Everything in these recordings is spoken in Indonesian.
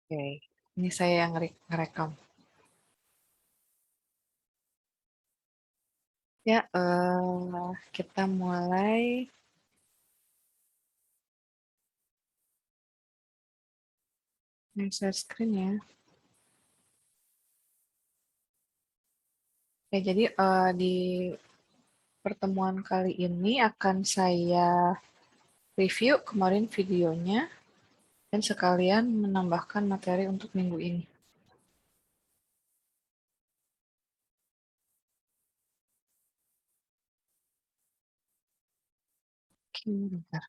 Oke, ini saya yang ngerekam. Ya, kita mulai. Ini share screen ya. Ya, jadi di pertemuan kali ini akan saya review kemarin videonya dan sekalian menambahkan materi untuk minggu ini. Oke, bentar.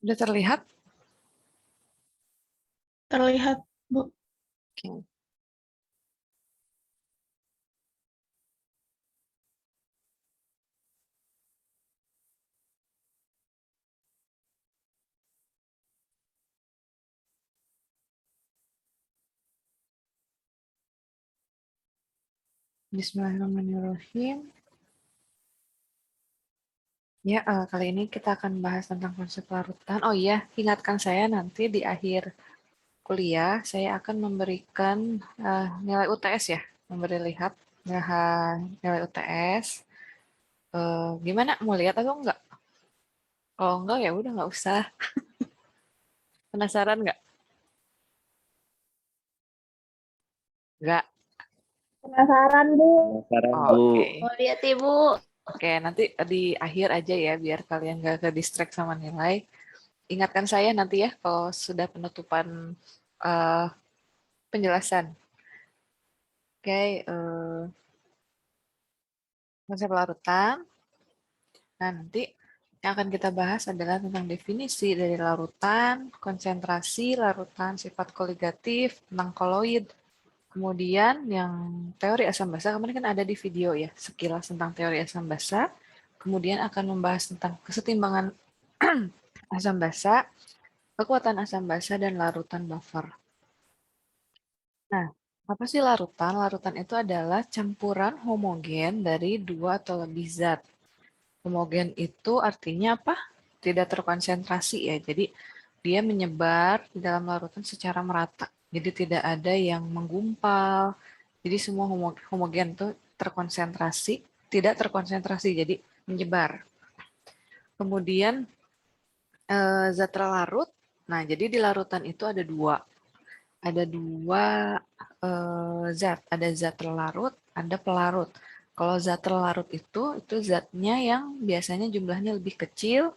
Sudah terlihat? Terlihat, Bu. Oke. Bismillahirrahmanirrahim. Ya, kali ini kita akan bahas tentang konsep larutan. Oh iya, ingatkan saya nanti di akhir kuliah, saya akan memberikan nilai UTS ya, memberi lihat nilai UTS. Gimana, mau lihat atau enggak? Kalau enggak ya udah nggak usah. Penasaran nggak? Nggak. Penasaran, Bu. Sekarang Oh, Bu, oke. Mau lihat, Ibu. Oke, nanti di akhir aja ya, biar kalian nggak ke distract sama nilai. Ingatkan saya nanti ya, kalau sudah penutupan eh, penjelasan. Oke, konsep larutan. Nah, nanti yang akan kita bahas adalah tentang definisi dari larutan, konsentrasi, larutan, sifat koligatif, tentang koloid. Kemudian yang teori asam basa, kemarin kan ada di video ya, sekilas tentang teori asam basa. Kemudian akan membahas tentang kesetimbangan asam basa, kekuatan asam basa, dan larutan buffer. Nah, apa sih larutan? Larutan itu adalah campuran homogen dari dua atau lebih zat. Homogen itu artinya apa? Tidak terkonsentrasi ya. Jadi dia menyebar di dalam larutan secara merata. Jadi tidak ada yang menggumpal. Jadi semua homogen itu terkonsentrasi, tidak terkonsentrasi. Jadi menyebar. Kemudian zat terlarut. Nah, jadi di larutan itu ada dua. Ada dua zat. Ada zat terlarut, ada pelarut. Kalau zat terlarut itu zatnya yang biasanya jumlahnya lebih kecil.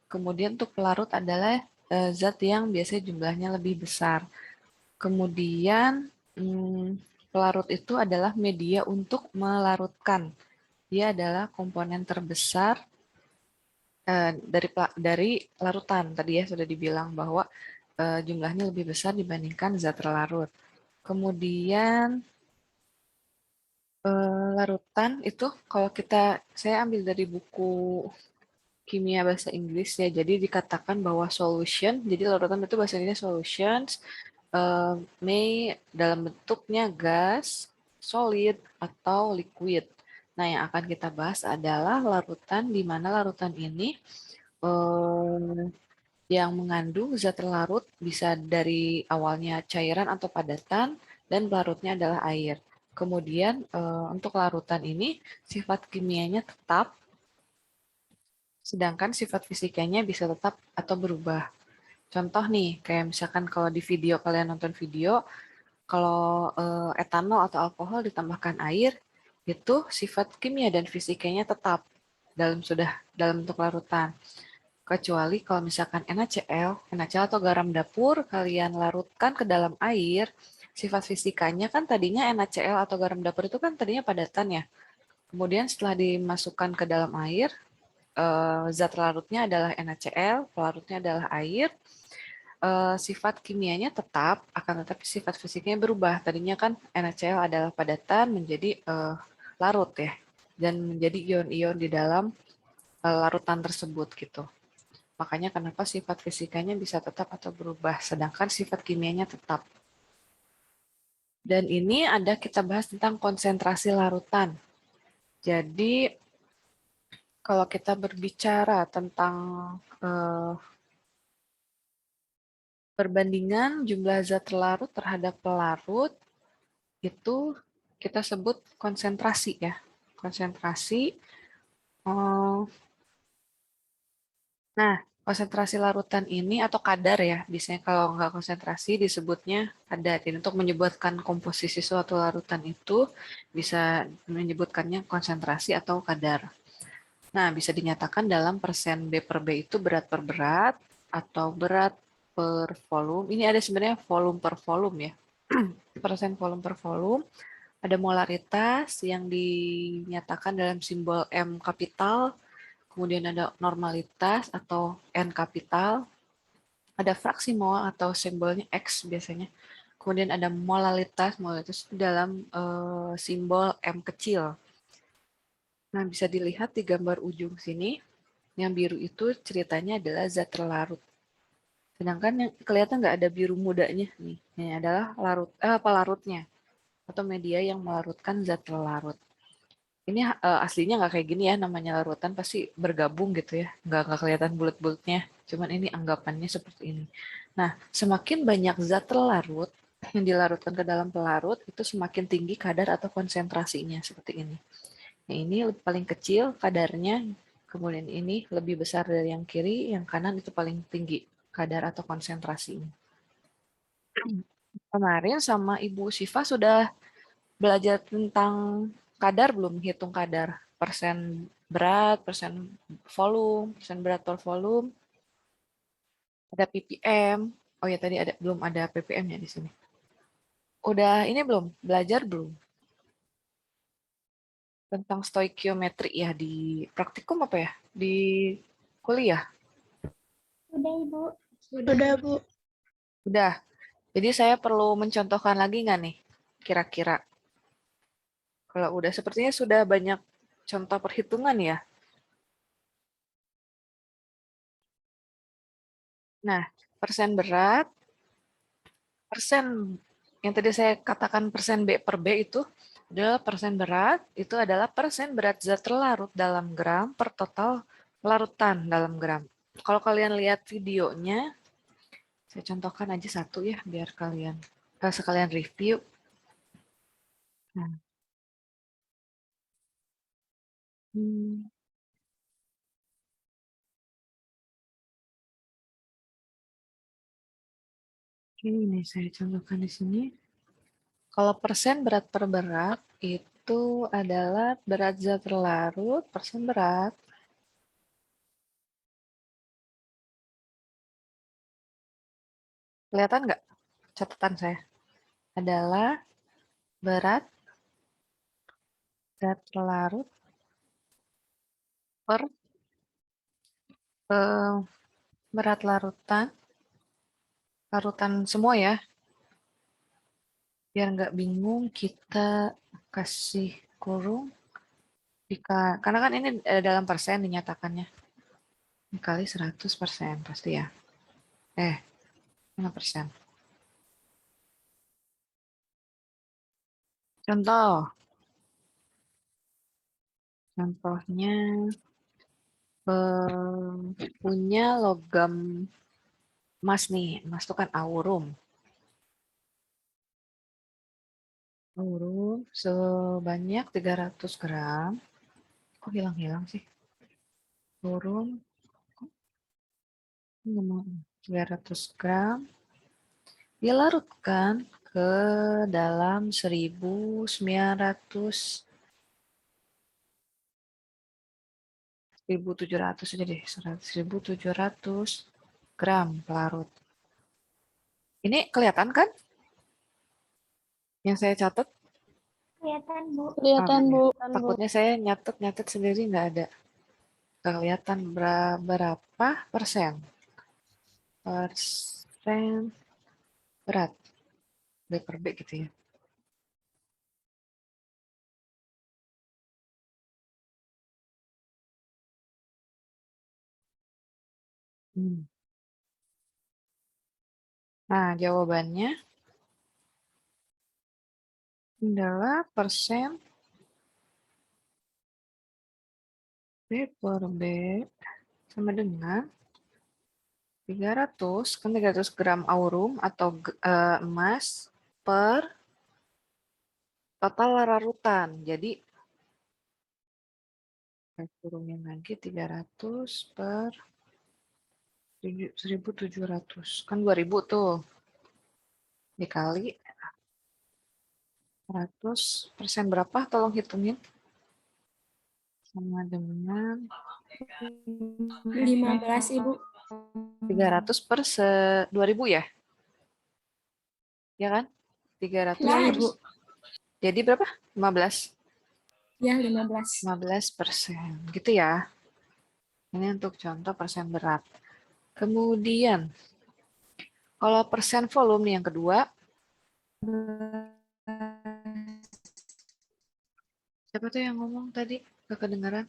Kemudian untuk pelarut adalah zat yang biasanya jumlahnya lebih besar. Kemudian pelarut itu adalah media untuk melarutkan. Dia adalah komponen terbesar dari larutan. Tadi ya sudah dibilang bahwa jumlahnya lebih besar dibandingkan zat terlarut. Kemudian larutan itu kalau saya ambil dari buku kimia bahasa Inggris ya, jadi dikatakan bahwa solution, jadi larutan itu bahasa Inggrisnya solutions, may dalam bentuknya gas, solid, atau liquid. Nah, yang akan kita bahas adalah larutan, di mana larutan ini eh, yang mengandung zat larut bisa dari awalnya cairan atau padatan, dan pelarutnya adalah air. Kemudian untuk larutan ini sifat kimianya tetap, sedangkan sifat fisikanya bisa tetap atau berubah. Contoh nih, kayak misalkan kalau di video, kalian nonton video, kalau etanol atau alkohol ditambahkan air, itu sifat kimia dan fisikanya tetap dalam bentuk larutan. Kecuali kalau misalkan NaCl atau garam dapur, kalian larutkan ke dalam air, sifat fisikanya kan tadinya NaCl atau garam dapur itu kan tadinya padatan ya. Kemudian setelah dimasukkan ke dalam air, zat larutnya adalah NaCl, pelarutnya adalah air, sifat kimianya tetap, akan tetapi sifat fisiknya berubah. Tadinya kan NaCl adalah padatan menjadi larut ya, dan menjadi ion-ion di dalam larutan tersebut gitu. Makanya kenapa sifat fisikanya bisa tetap atau berubah, sedangkan sifat kimianya tetap. Dan ini ada kita bahas tentang konsentrasi larutan. Jadi kalau kita berbicara tentang perbandingan jumlah zat larut terhadap pelarut, itu kita sebut konsentrasi ya. Konsentrasi. Nah, konsentrasi larutan ini atau kadar ya, biasanya kalau nggak konsentrasi disebutnya kadar. Jadi untuk menyebutkan komposisi suatu larutan itu bisa menyebutkannya konsentrasi atau kadar. Nah, bisa dinyatakan dalam persen B per B itu berat per berat atau berat per volume. Ini ada sebenarnya volume per volume ya. Persen volume per volume. Ada molaritas yang dinyatakan dalam simbol M kapital. Kemudian ada normalitas atau N kapital. Ada fraksi mol atau simbolnya X biasanya. Kemudian ada molalitas dalam simbol M kecil. Nah, bisa dilihat di gambar ujung sini. Yang biru itu ceritanya adalah zat terlarut. Sedangkan yang kelihatan nggak ada biru mudanya nih. Ini adalah pelarutnya atau media yang melarutkan zat terlarut. Ini aslinya nggak kayak gini ya, namanya larutan pasti bergabung gitu ya, nggak kelihatan bulat-bulatnya. Cuman ini anggapannya seperti ini. Nah, semakin banyak zat terlarut yang dilarutkan ke dalam pelarut, itu semakin tinggi kadar atau konsentrasinya seperti ini. Yang ini paling kecil kadarnya, kemudian ini lebih besar dari yang kiri, yang kanan itu paling tinggi kadar atau konsentrasinya. Kemarin sama Ibu Siva sudah belajar tentang kadar belum? Hitung kadar persen berat, persen volume, persen berat per volume, ada ppm. Oh ya tadi belum ada ppm ya di sini. Udah ini belum? Belajar belum? Tentang stoikiometri ya di praktikum apa ya? Di kuliah? Udah, Ibu. Udah, Bu. Udah. Jadi saya perlu mencontohkan lagi nggak nih? Kira-kira. Kalau udah sepertinya sudah banyak contoh perhitungan ya. Nah, persen berat, persen yang tadi saya katakan persen B per B itu adalah persen berat, itu adalah persen berat zat terlarut dalam gram per total larutan dalam gram. Kalau kalian lihat videonya, saya contohkan aja satu ya, biar kalian sekalian review. Nah, hmm, ini saya contohkan di sini. Kalau persen berat per berat itu adalah berat zat terlarut persen berat. Kelihatan nggak catatan saya? Adalah berat zat terlarut per berat larutan, larutan semua ya. Biar nggak bingung, kita kasih kurung. Karena kan ini dalam persen dinyatakannya. Dikali 100% pasti ya. 5%. Contoh. Contohnya punya logam emas nih. Emas itu kan aurum. Aurum sebanyak 300 gram. Kok hilang-hilang sih? Aurum 300 gram dilarutkan ke dalam 1.700 aja deh, 1.700 gram pelarut. Ini kelihatan kan yang saya catat? Kelihatan, Bu. Oh, Kelihatan, ya. Bu. Takutnya saya nyatet sendiri nggak ada. Nggak kelihatan berapa persen. Persen berat. B per B gitu ya. Hmm. Nah, jawabannya adalah persen B per B sama dengan 300, kan 300 gram aurum atau emas per total larutan. Jadi, saya turunin lagi 300 per 1.700. Kan 2.000 tuh. Dikali 100% berapa? Tolong hitungin. Sama dengan 15 Ibu. 300 per 2.000 ya? Ya kan? 300 Ya, per... Ibu. Jadi berapa? 15? Ya, 15. 15%. Gitu ya. Ini untuk contoh persen berat. Kemudian, kalau persen volume nih yang kedua, siapa tuh yang ngomong tadi? Gak kedengaran?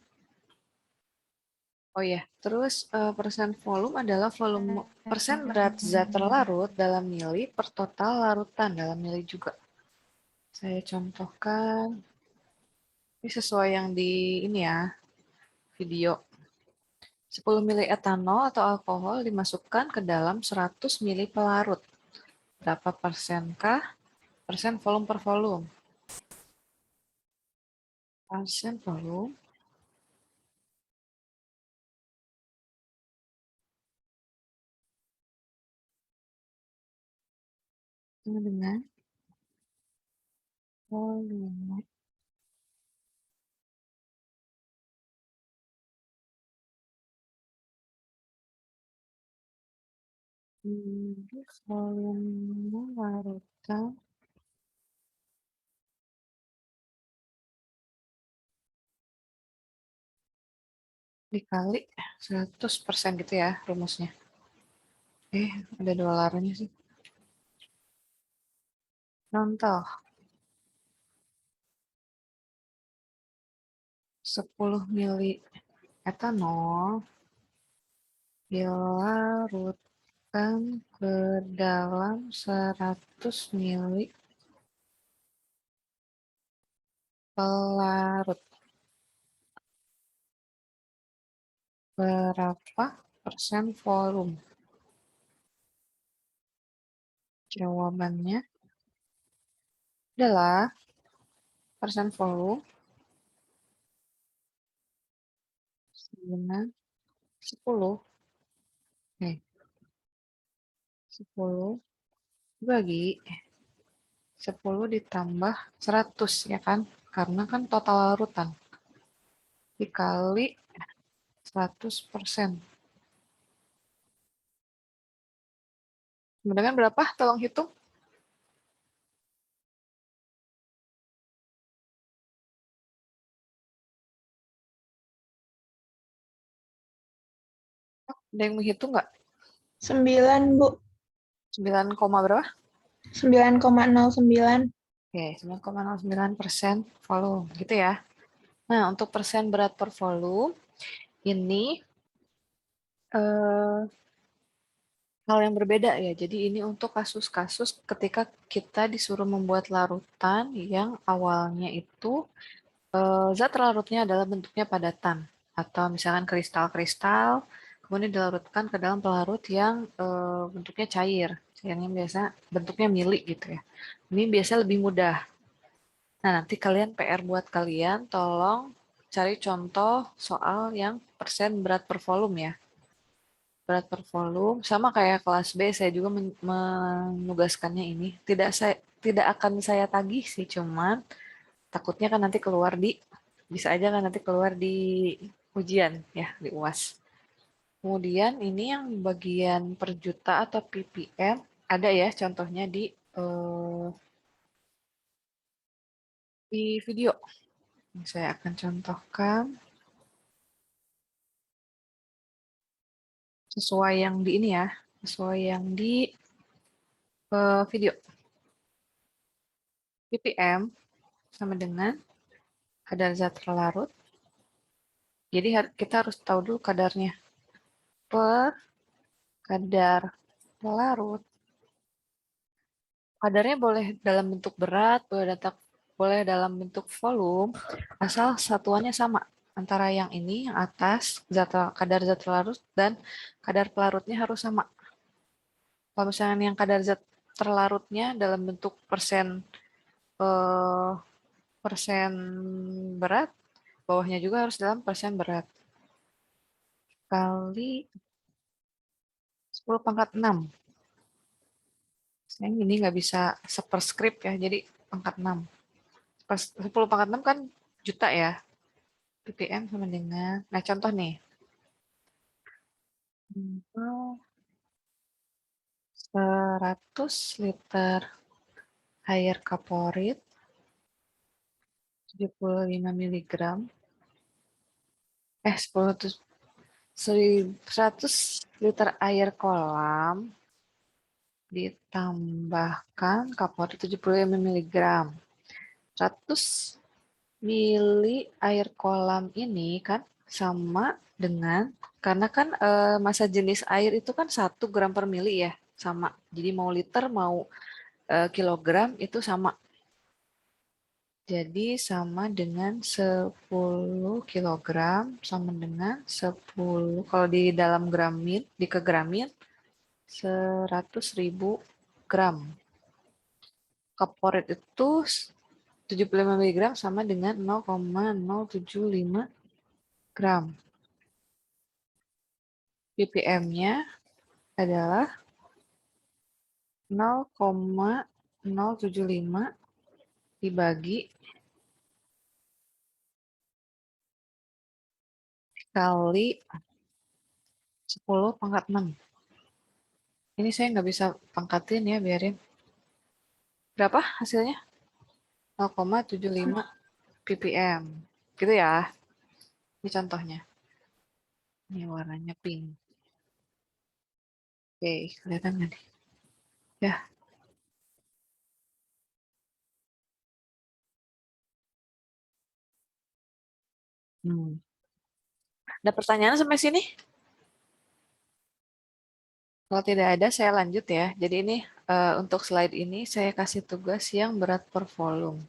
Oh ya, terus persen volume adalah volume persen berat zat terlarut dalam mili per total larutan dalam mili juga. Saya contohkan, ini sesuai yang di ini ya, video. 10 mili etanol atau alkohol dimasukkan ke dalam 100 mili pelarut. Berapa persenkah? Persen volume per volume. Persen volume sama dengan volume. Volume larutan dikali 100% gitu ya rumusnya. Ada dolarnya sih. Contoh, 10 mili etanol dilarutkan ke dalam 100 mili pelarut. Berapa persen volume? Jawabannya adalah persen volume dengan 10. 10 bagi 10 ditambah 100 ya kan? Karena kan total larutan. Dikali 100%. Kemudian berapa? Tolong hitung. Ada yang menghitung nggak? 9, Bu. 9, berapa? 9,09. Oke, 9,09% volume. Gitu ya. Nah, untuk persen berat per volume, ini hal yang berbeda ya. Jadi ini untuk kasus-kasus ketika kita disuruh membuat larutan yang awalnya itu zat larutnya adalah bentuknya padatan atau misalkan kristal-kristal, kemudian dilarutkan ke dalam pelarut yang bentuknya cair. Cairnya biasa bentuknya mili gitu ya. Ini biasa lebih mudah. Nah, nanti kalian PR buat kalian, tolong cari contoh soal yang persen berat per volume ya. Berat per volume sama kayak kelas B, saya juga menugaskannya ini. Tidak akan saya tagih sih, cuman takutnya kan nanti keluar bisa aja kan nanti keluar di ujian ya, di UAS. Kemudian ini yang bagian per juta atau ppm ada ya contohnya di video. Saya akan contohkan sesuai yang di ini ya, sesuai yang di video. ppm sama dengan kadar zat terlarut. Jadi kita harus tahu dulu kadarnya. Per kadar larut. Kadarnya boleh dalam bentuk berat, boleh dalam bentuk volume, asal satuannya sama. antara yang ini, yang atas, kadar zat terlarut dan kadar pelarutnya harus sama. Kalau misalnya yang kadar zat terlarutnya dalam bentuk eh, persen berat, bawahnya juga harus dalam persen berat. Kali 10 pangkat 6. Saya ini nggak bisa superscript ya, jadi pangkat 6. 10 pangkat 6 kan juta ya. ppm sama dengan, nah contoh nih. 100 liter air kaporit 75 miligram 100 liter air kolam ditambahkan kaporit 75 miligram. 100 mili air kolam ini kan sama dengan, karena kan massa jenis air itu kan 1 gram per mili ya, sama. Jadi mau liter mau kilogram itu sama. Jadi sama dengan 10 kilogram sama dengan 10, kalau di dalam gramin, di kegramin, 100.000 gram. Kaporit itu 75 mg sama dengan 0,075 gram. ppm-nya adalah 0,075 dibagi kali 10 pangkat 6. Ini saya nggak bisa pangkatin ya, biarin. Berapa hasilnya? 0,75 ppm. Gitu ya. Ini contohnya. Ini warnanya pink. Oke, kelihatan nggak nih? Ya. Ada pertanyaan sampai sini? Kalau tidak ada, saya lanjut ya. Jadi ini untuk slide ini saya kasih tugas yang berat per volume.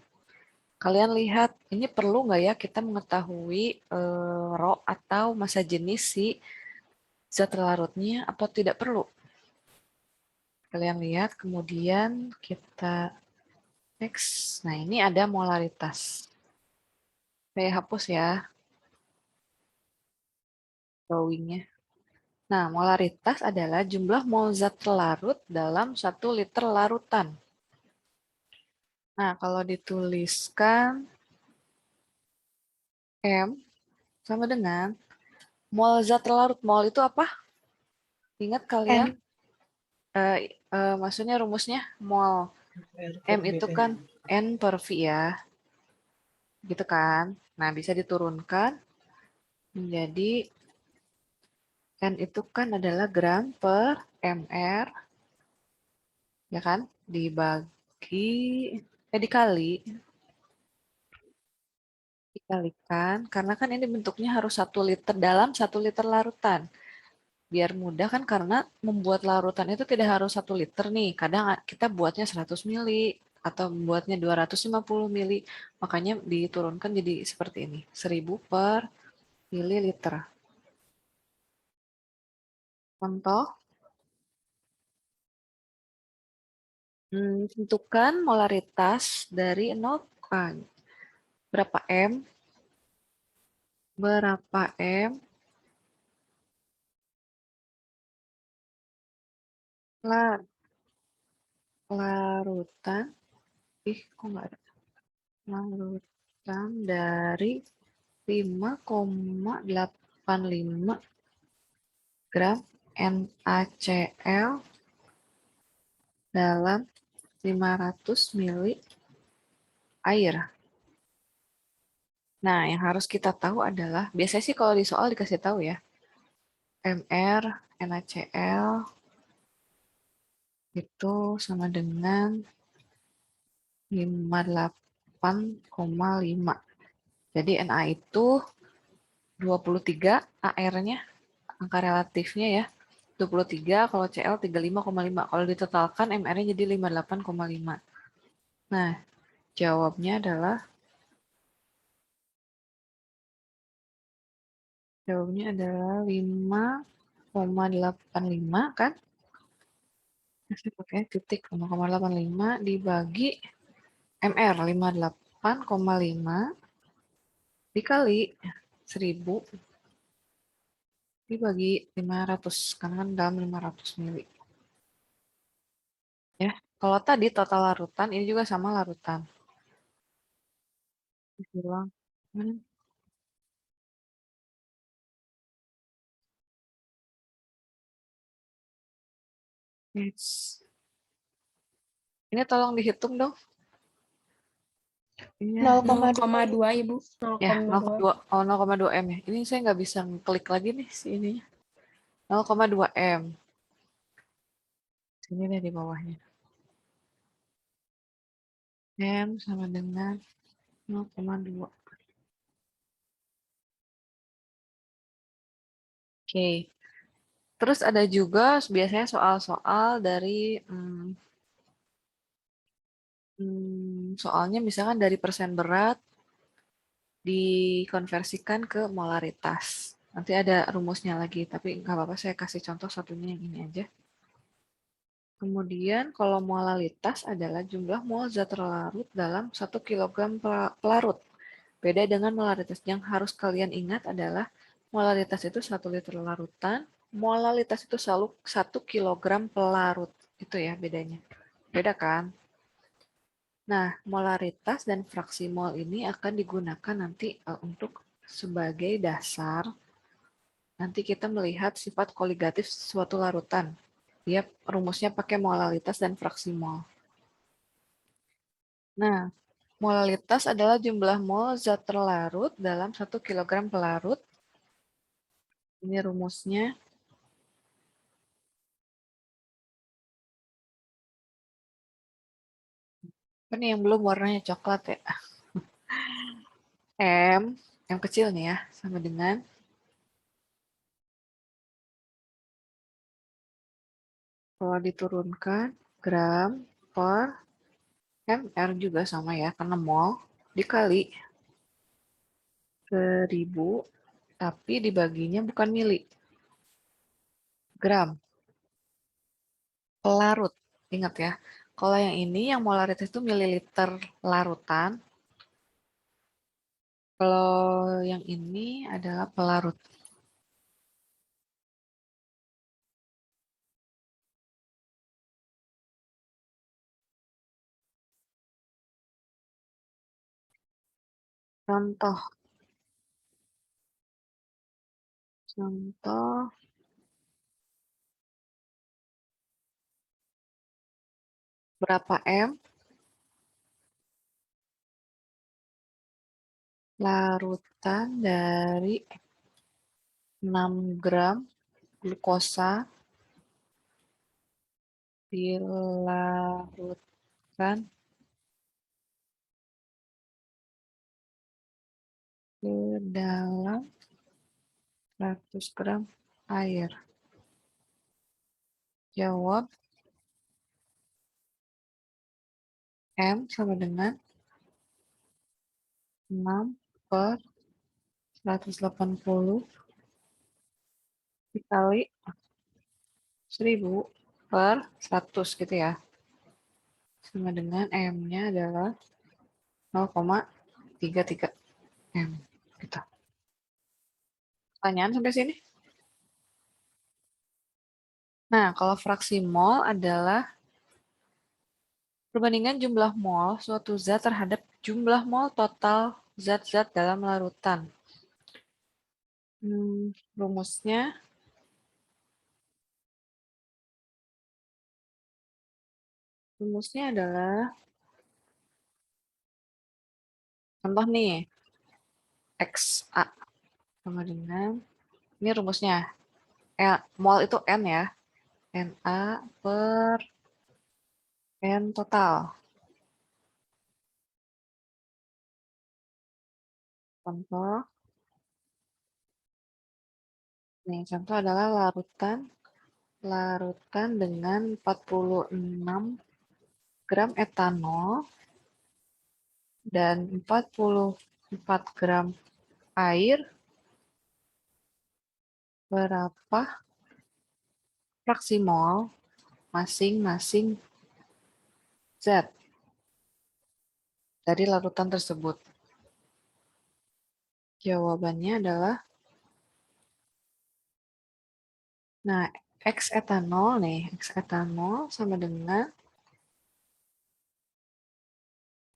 Kalian lihat, ini perlu nggak ya kita mengetahui rho atau massa jenis si zat larutnya atau tidak perlu? Kalian lihat, kemudian kita next. Nah, ini ada molaritas. Saya hapus ya drawingnya. Nah, molaritas adalah jumlah mol zat larut dalam 1 liter larutan. Nah, kalau dituliskan M sama dengan mol zat larut. Mol itu apa? Ingat kalian? N. Maksudnya rumusnya mol. M itu kan N per V ya. Gitu kan? Nah, bisa diturunkan menjadi N itu kan adalah gram per mr, ya kan? Dikalikan, karena kan ini bentuknya harus 1 liter dalam 1 liter larutan. Biar mudah kan, karena membuat larutan itu tidak harus 1 liter nih. Kadang kita buatnya 100 mili atau membuatnya 250 mili. Makanya diturunkan jadi seperti ini. 1000 per mililiter. Contoh, tentukan molaritas dari 0, berapa M, berapa M, larutan, kok nggak ada, larutan dari 5,85 gram NaCl dalam 500 mili air. Nah, yang harus kita tahu adalah, biasanya sih kalau di soal dikasih tahu ya, MR, NaCl itu sama dengan 58,5. Jadi Na itu 23, AR-nya, angka relatifnya ya, 23, kalau Cl 35,5. Kalau ditotalkan MR-nya jadi 58,5. Nah, jawabnya adalah Jawabnya adalah 5,85 kan? Saya pakai titik 5,85 dibagi MR 58,5 dikali 1000 dibagi 500 karena kan dalam 500 mili. Ya, kalau tadi total larutan ini juga sama larutan. Dibilang yes. Ini tolong dihitung dong. Iya. 0,2 Ibu. Ya, 0,2. 0,2 oh 0,2 M ya. Ini saya nggak bisa klik lagi nih si ininya. 0,2 M. Sini deh di bawahnya. M sama dengan 0,2. Oke. Terus ada juga biasanya soal-soal dari soalnya misalkan dari persen berat dikonversikan ke molaritas. Nanti ada rumusnya lagi, tapi nggak apa-apa saya kasih contoh satunya yang ini aja. Kemudian kalau molalitas adalah jumlah mol zat terlarut dalam 1 kg pelarut. Beda dengan molaritas. Yang harus kalian ingat adalah molaritas itu 1 liter larutan, molalitas itu selalu 1 kilogram pelarut. Itu ya bedanya. Beda kan? Nah, molaritas dan fraksi mol ini akan digunakan nanti untuk sebagai dasar nanti kita melihat sifat koligatif suatu larutan. Dia rumusnya pakai molalitas dan fraksi mol. Nah, molalitas adalah jumlah mol zat terlarut dalam 1 kg pelarut. Ini rumusnya. Ini yang belum warnanya coklat ya. M kecil nih ya, sama dengan kalau diturunkan gram per MR juga sama ya, karena mol dikali 1000, tapi dibaginya bukan mili, gram pelarut. Ingat ya, kalau yang ini yang molaritas itu mililiter larutan, kalau yang ini adalah pelarut. Contoh, contoh berapa M larutan dari 6 gram glukosa dilarutkan ke dalam 100 gram air. Jawab M sama dengan 6 per 180 dikali 1000 per 100 gitu ya. Sama dengan M-nya adalah 0,33 M. Gitu. Pertanyaan sampai sini? Nah, kalau fraksi mol adalah perbandingan jumlah mol suatu zat terhadap jumlah mol total zat-zat dalam larutan. Rumusnya adalah contoh nih XA sama dengan ini rumusnya mol itu N ya, Na per N total. Contoh nih, contoh adalah larutan dengan 46 gram etanol dan 44 gram air berapa fraksi mol masing-masing zat dari larutan tersebut? Jawabannya adalah, nah, X etanol nih, X etanol sama dengan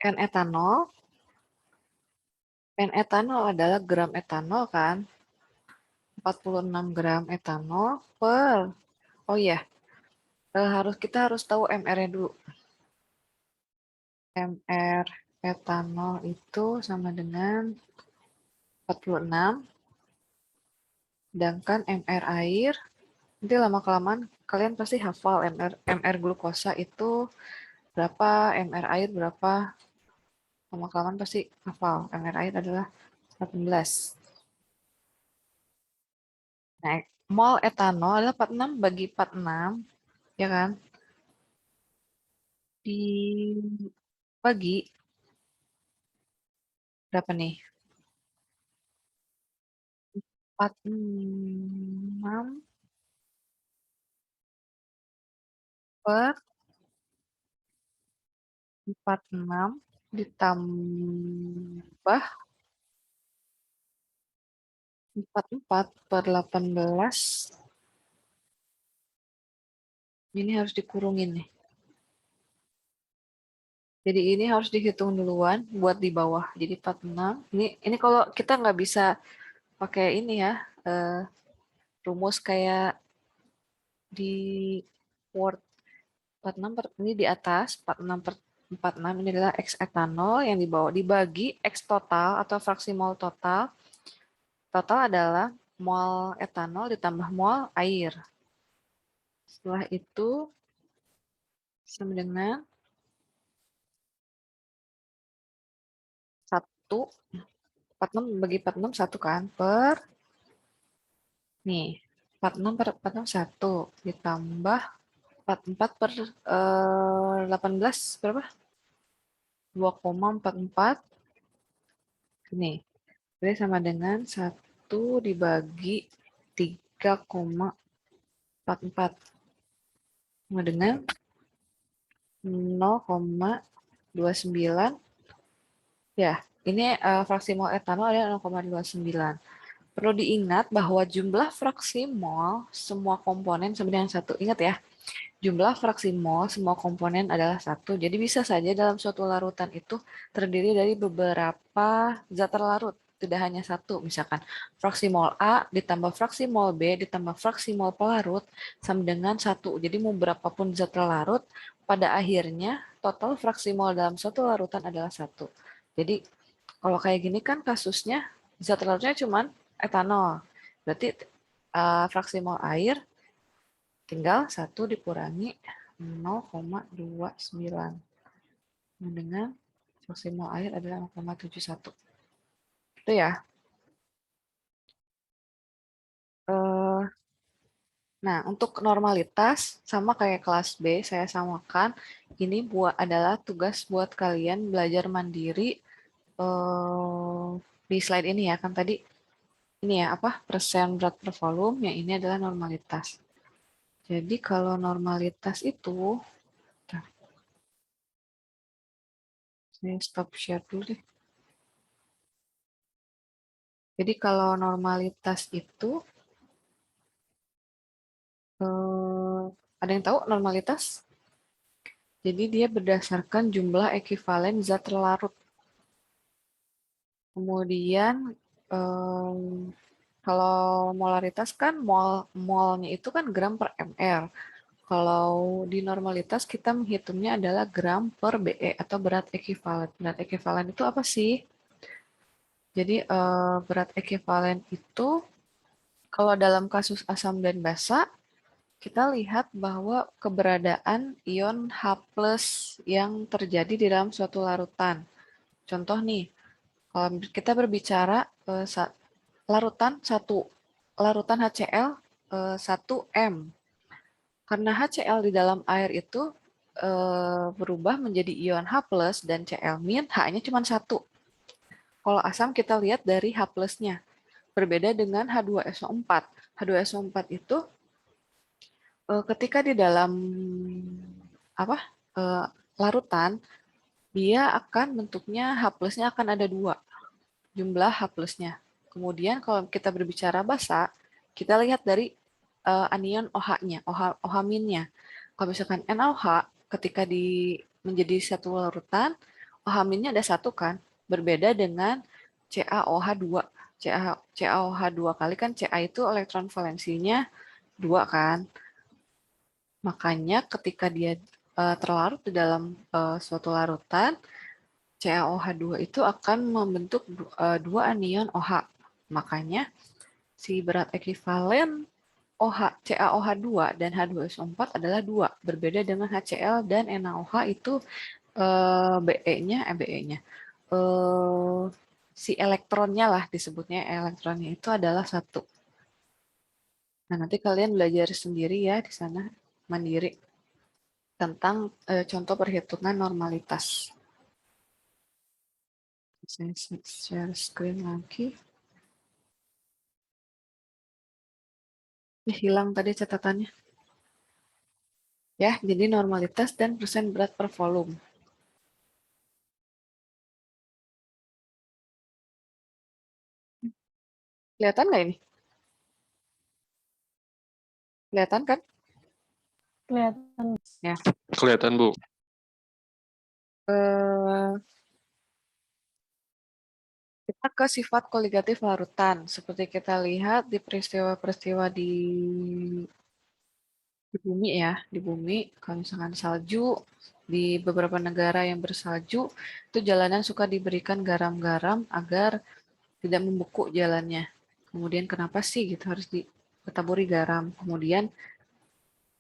N etanol. N etanol adalah gram etanol kan, 46 gram etanol per, oh ya, kita harus tahu MR-nya dulu. MR etanol itu sama dengan 46, sedangkan MR air, nanti lama-kelamaan kalian pasti hafal MR glukosa itu berapa, MR air berapa, lama-kelamaan pasti hafal. MR air adalah 18. Nah, mol etanol adalah 46 bagi 46, ya kan? Dibagi berapa nih? 46 per 46 ditambah 44 per 18. Ini harus dikurungin nih. Jadi ini harus dihitung duluan buat di bawah. Jadi 46. Ini kalau kita nggak bisa pakai ini ya, rumus kayak di Word. 46 ini di atas, 46 per 46 ini adalah X etanol yang dibawa dibagi X total atau fraksi mol total. Total adalah mol etanol ditambah mol air. Setelah itu sama dengan 1, 46 bagi 46 1 kan, per, nih, 46 per 46 1, ditambah 44 per 18 berapa? 2,44. Ini. Jadi sama dengan 1 dibagi 3,44. Sama dengan 0,29. Ya, ini fraksi mol etanol ada 0,29. Perlu diingat bahwa jumlah fraksi mol semua komponen sama dengan 1. Ingat ya, jumlah fraksi mol semua komponen adalah 1. Jadi bisa saja dalam suatu larutan itu terdiri dari beberapa zat terlarut. Tidak hanya satu. Misalkan fraksi mol A ditambah fraksi mol B ditambah fraksi mol pelarut sama dengan 1. Jadi mau berapapun zat terlarut, pada akhirnya total fraksi mol dalam suatu larutan adalah 1. Jadi kalau kayak gini kan kasusnya zat terlarutnya cuma etanol. Berarti fraksi mol air tinggal 1 dikurangi 0,29. Dengan fraksi mol air adalah 0,71. Itu ya. Nah, untuk normalitas sama kayak kelas B, saya samakan. Ini adalah tugas buat kalian belajar mandiri di slide ini ya. Kan tadi ini ya, apa, persen berat per volume, yang ini adalah normalitas. Jadi kalau normalitas itu, saya stop share dulu deh. Jadi kalau normalitas itu, ada yang tahu normalitas? Jadi dia berdasarkan jumlah ekuivalen zat terlarut. Kemudian kalau molaritas kan molnya itu kan gram per ml. Kalau di normalitas kita menghitungnya adalah gram per BE atau berat ekuivalen. Berat ekuivalen itu apa sih? Jadi berat ekuivalen itu kalau dalam kasus asam dan basa, kita lihat bahwa keberadaan ion H+ yang terjadi di dalam suatu larutan. Contoh nih, kalau kita berbicara larutan HCl 1M. Karena HCl di dalam air itu berubah menjadi ion H+ dan Cl-, H-nya cuma 1. Kalau asam kita lihat dari H+-nya. Berbeda dengan H2SO4. H2SO4 itu ketika di dalam larutan, dia akan bentuknya H+-nya akan ada 2, jumlah H+-nya. Kemudian kalau kita berbicara basa, kita lihat dari anion OH-nya, OH-nya. Kalau misalkan NaOH, ketika menjadi satu larutan, OH-nya ada 1 kan, berbeda dengan CaOH2. CaOH2 kali kan Ca itu elektron valensinya 2 kan. Makanya ketika dia terlarut di dalam suatu larutan, CaOH2 itu akan membentuk 2 anion OH. Makanya si berat ekivalen OH, CaOH2 dan H2SO4 adalah 2. Berbeda dengan HCl dan NaOH itu Be-nya, si elektronnya lah disebutnya, elektronnya itu adalah 1. Nah, nanti kalian belajar sendiri ya di sana, mandiri, tentang contoh perhitungan normalitas. Saya share screen lagi. Hilang tadi catatannya. Ya, jadi normalitas dan persen berat per volume. Kelihatan nggak ini? Kelihatan kan? Kelihatan. Ya. Kelihatan, Bu. Kita ke sifat koligatif larutan. Seperti kita lihat di peristiwa-peristiwa di bumi ya, di bumi, kalau misalkan salju, di beberapa negara yang bersalju, itu jalanan suka diberikan garam-garam agar tidak membeku jalannya. Kemudian kenapa sih gitu harus ditaburi garam? Kemudian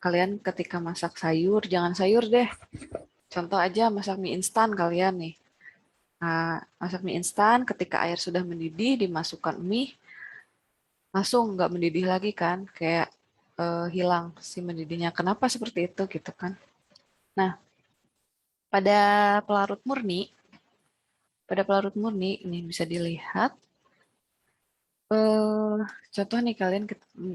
kalian ketika masak sayur, jangan sayur deh. Contoh aja masak mie instan kalian nih. Nah, masak mie instan, ketika air sudah mendidih, dimasukkan mie, langsung nggak mendidih lagi kan, kayak hilang si mendidihnya. Kenapa seperti itu gitu kan? Nah, pada pelarut murni, ini bisa dilihat. Contoh nih kalian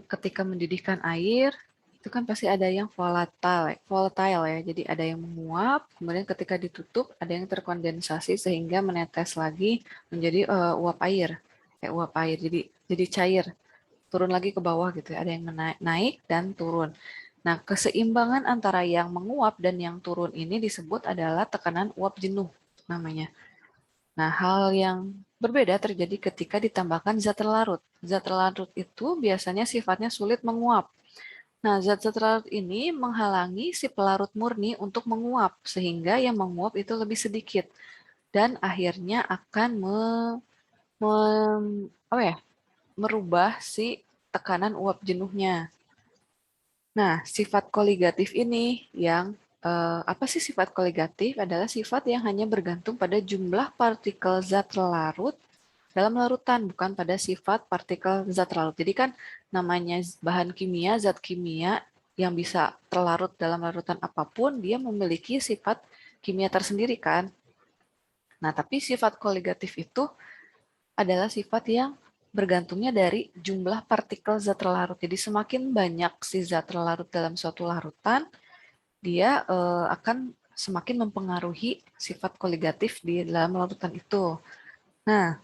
ketika mendidihkan air, itu kan pasti ada yang volatile ya. Jadi ada yang menguap, kemudian ketika ditutup ada yang terkondensasi sehingga menetes lagi menjadi uap air, uap air. Jadi cair, turun lagi ke bawah gitu ya. Ada yang naik dan turun. Nah, keseimbangan antara yang menguap dan yang turun ini disebut adalah tekanan uap jenuh namanya. Nah, hal yang berbeda terjadi ketika ditambahkan zat terlarut. Zat terlarut itu biasanya sifatnya sulit menguap. Nah, zat-zat terlarut ini menghalangi si pelarut murni untuk menguap, sehingga yang menguap itu lebih sedikit. Dan akhirnya akan merubah si tekanan uap jenuhnya. Nah, sifat koligatif ini yang apa sih sifat koligatif? Adalah sifat yang hanya bergantung pada jumlah partikel zat larut dalam larutan, bukan pada sifat partikel zat larut. Jadi kan namanya bahan kimia, zat kimia yang bisa terlarut dalam larutan apapun, dia memiliki sifat kimia tersendiri kan. Nah, tapi sifat koligatif itu adalah sifat yang bergantungnya dari jumlah partikel zat larut. Jadi semakin banyak si zat larut dalam suatu larutan, dia akan semakin mempengaruhi sifat koligatif di dalam larutan itu. Nah,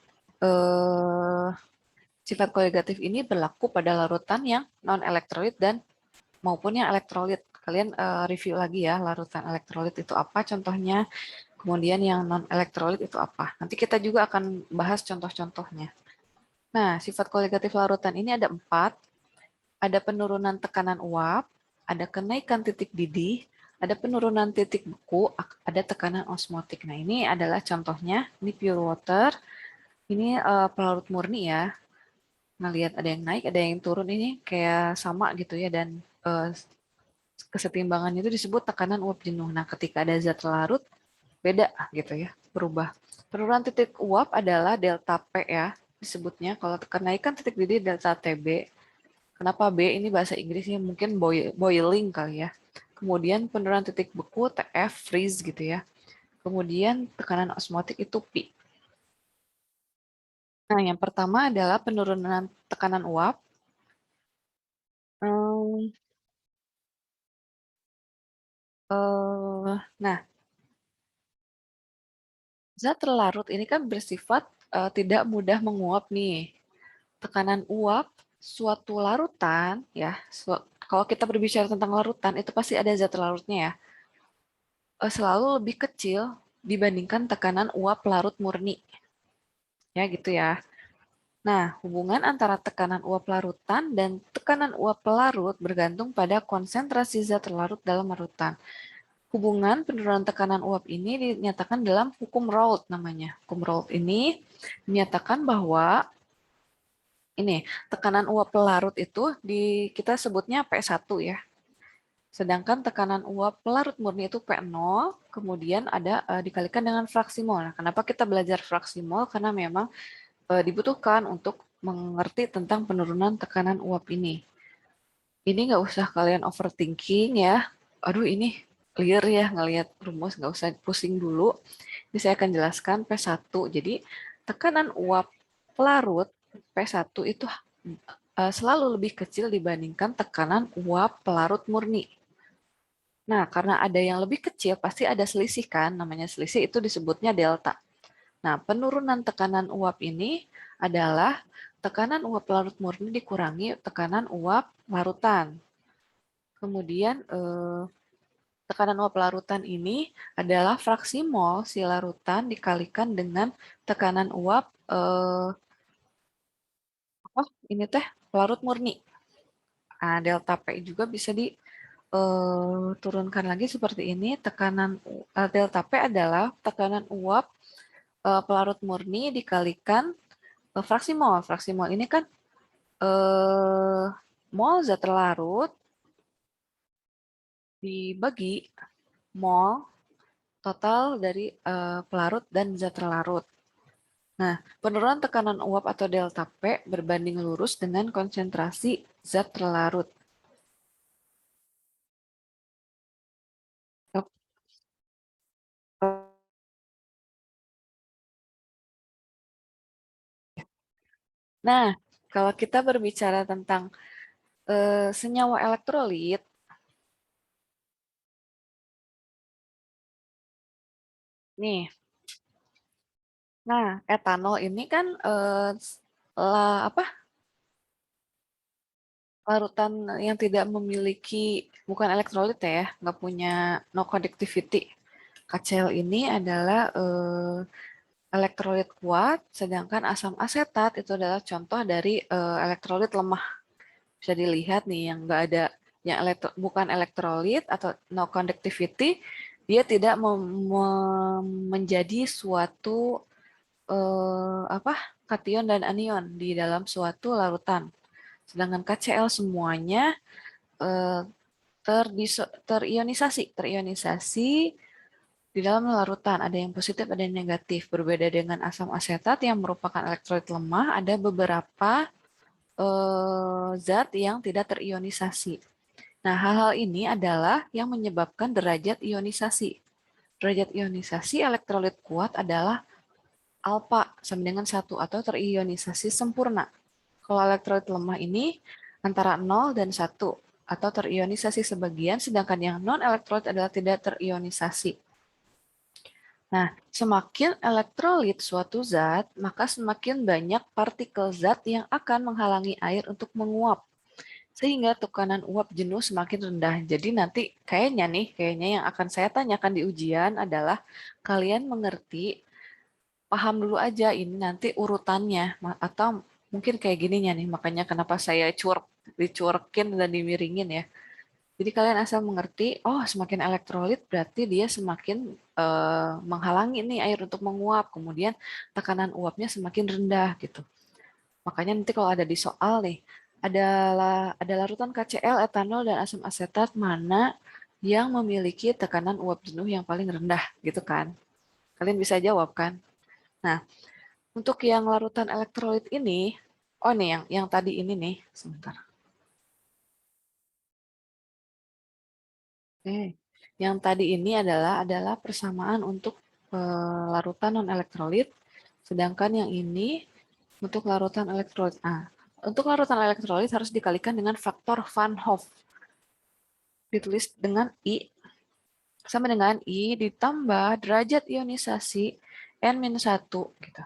sifat koligatif ini berlaku pada larutan yang non-elektrolit dan maupun yang elektrolit. Kalian review lagi ya, larutan elektrolit itu apa contohnya, kemudian yang non-elektrolit itu apa. Nanti kita juga akan bahas contoh-contohnya. Nah, sifat koligatif larutan ini ada 4. Ada penurunan tekanan uap, ada kenaikan titik didih, ada penurunan titik beku, ada tekanan osmotik. Nah, ini adalah contohnya. Ini pure water, ini pelarut murni ya. Nah, lihat ada yang naik, ada yang turun, ini kayak sama gitu ya, dan kesetimbangan itu disebut tekanan uap jenuh. Nah, ketika ada zat larut, beda gitu ya, berubah. Penurunan titik uap adalah delta P ya, disebutnya. Kalau kenaikan titik didih delta TB. Kenapa B ini bahasa Inggrisnya mungkin boiling kali ya. Kemudian penurunan titik beku TF freeze gitu ya. Kemudian tekanan osmotik itu P. Nah, yang pertama adalah penurunan tekanan uap. Em, nah, zat terlarut ini kan bersifat tidak mudah menguap nih. Tekanan uap suatu larutan, ya, kalau kita berbicara tentang larutan, itu pasti ada zat larutnya ya, selalu lebih kecil dibandingkan tekanan uap larut murni. Ya, gitu ya. Nah, hubungan antara tekanan uap larutan dan tekanan uap pelarut bergantung pada konsentrasi zat terlarut dalam larutan. Hubungan penurunan tekanan uap ini dinyatakan dalam hukum Raoult namanya. Hukum Raoult ini menyatakan bahwa ini tekanan uap pelarut itu kita sebutnya P1 ya. Sedangkan tekanan uap pelarut murni itu P0, kemudian ada dikalikan dengan fraksi mol. Nah, kenapa kita belajar fraksi mol? Karena memang dibutuhkan untuk mengerti tentang penurunan tekanan uap ini. Ini nggak usah kalian overthinking ya. Aduh ini clear ya ngelihat rumus, nggak usah pusing dulu. Ini saya akan jelaskan P1. Jadi tekanan uap pelarut P1 itu selalu lebih kecil dibandingkan tekanan uap pelarut murni. Nah, karena ada yang lebih kecil, pasti ada selisih kan, namanya selisih itu disebutnya delta. Nah, penurunan tekanan uap ini adalah tekanan uap larut murni dikurangi tekanan uap larutan. Kemudian tekanan uap larutan ini adalah fraksi mol si larutan dikalikan dengan tekanan uap ini teh larut murni. Nah, delta P juga bisa diturunkan lagi seperti ini. Tekanan delta P adalah tekanan uap pelarut murni dikalikan fraksi mol. Fraksi mol ini kan mol zat terlarut dibagi mol total dari pelarut dan zat terlarut. Nah, penurunan tekanan uap atau delta P berbanding lurus dengan konsentrasi zat terlarut. Nah, kalau kita berbicara tentang senyawa elektrolit, nih, nah etanol ini kan apa larutan yang tidak memiliki bukan elektrolit ya, nggak punya no conductivity. KCl ini adalah elektrolit kuat, sedangkan asam asetat itu adalah contoh dari elektrolit lemah. Bisa dilihat nih yang nggak ada yang bukan elektrolit atau no conductivity, dia tidak menjadi suatu apa kation dan anion di dalam suatu larutan. Sedangkan KCl semuanya eh, terionisasi di dalam larutan. Ada yang positif, ada yang negatif. Berbeda dengan asam asetat yang merupakan elektrolit lemah, ada beberapa zat yang tidak terionisasi. Nah, hal-hal ini adalah yang menyebabkan derajat ionisasi. Derajat ionisasi elektrolit kuat adalah alfa sama dengan 1 atau terionisasi sempurna. Kalau elektrolit lemah ini antara 0 dan 1 atau terionisasi sebagian, sedangkan yang non-elektrolit adalah tidak terionisasi. Nah, semakin elektrolit suatu zat, maka semakin banyak partikel zat yang akan menghalangi air untuk menguap. Sehingga tekanan uap jenuh semakin rendah. Jadi nanti kayaknya yang akan saya tanyakan di ujian adalah kalian mengerti, paham dulu aja ini nanti urutannya. Atau mungkin kayak gininya nih, makanya kenapa saya dicurekin dan dimiringin ya. Jadi kalian asal mengerti, oh semakin elektrolit berarti dia semakin menghalangi nih air untuk menguap. Kemudian tekanan uapnya semakin rendah gitu. Makanya nanti kalau ada di soal nih, ada larutan KCl, etanol, dan asam asetat mana yang memiliki tekanan uap jenuh yang paling rendah gitu kan. Kalian bisa jawab kan? Nah, untuk yang larutan elektrolit ini, oh nih yang tadi ini nih, sebentar. Yang tadi ini adalah persamaan untuk larutan non elektrolit, sedangkan yang ini untuk larutan elektrolit. Untuk larutan elektrolit harus dikalikan dengan faktor Van Hoff. Ditulis dengan I sama dengan I ditambah derajat ionisasi N-1 gitu.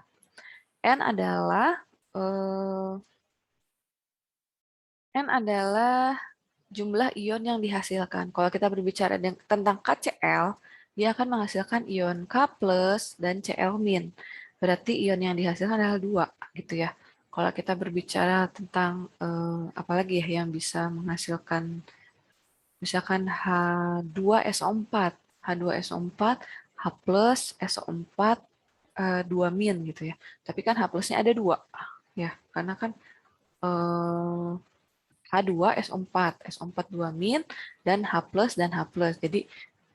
N adalah jumlah ion yang dihasilkan. Kalau kita berbicara tentang KCl, dia akan menghasilkan ion K plus dan Cl min. Berarti ion yang dihasilkan adalah 2 gitu ya. Kalau kita berbicara tentang apalagi ya yang bisa menghasilkan misalkan H2SO4, H2SO4, H plus SO4 2 min gitu ya. Tapi kan H plusnya ada 2 ya, karena kan H2SO4, SO4 2 min dan H plus dan H plus. Jadi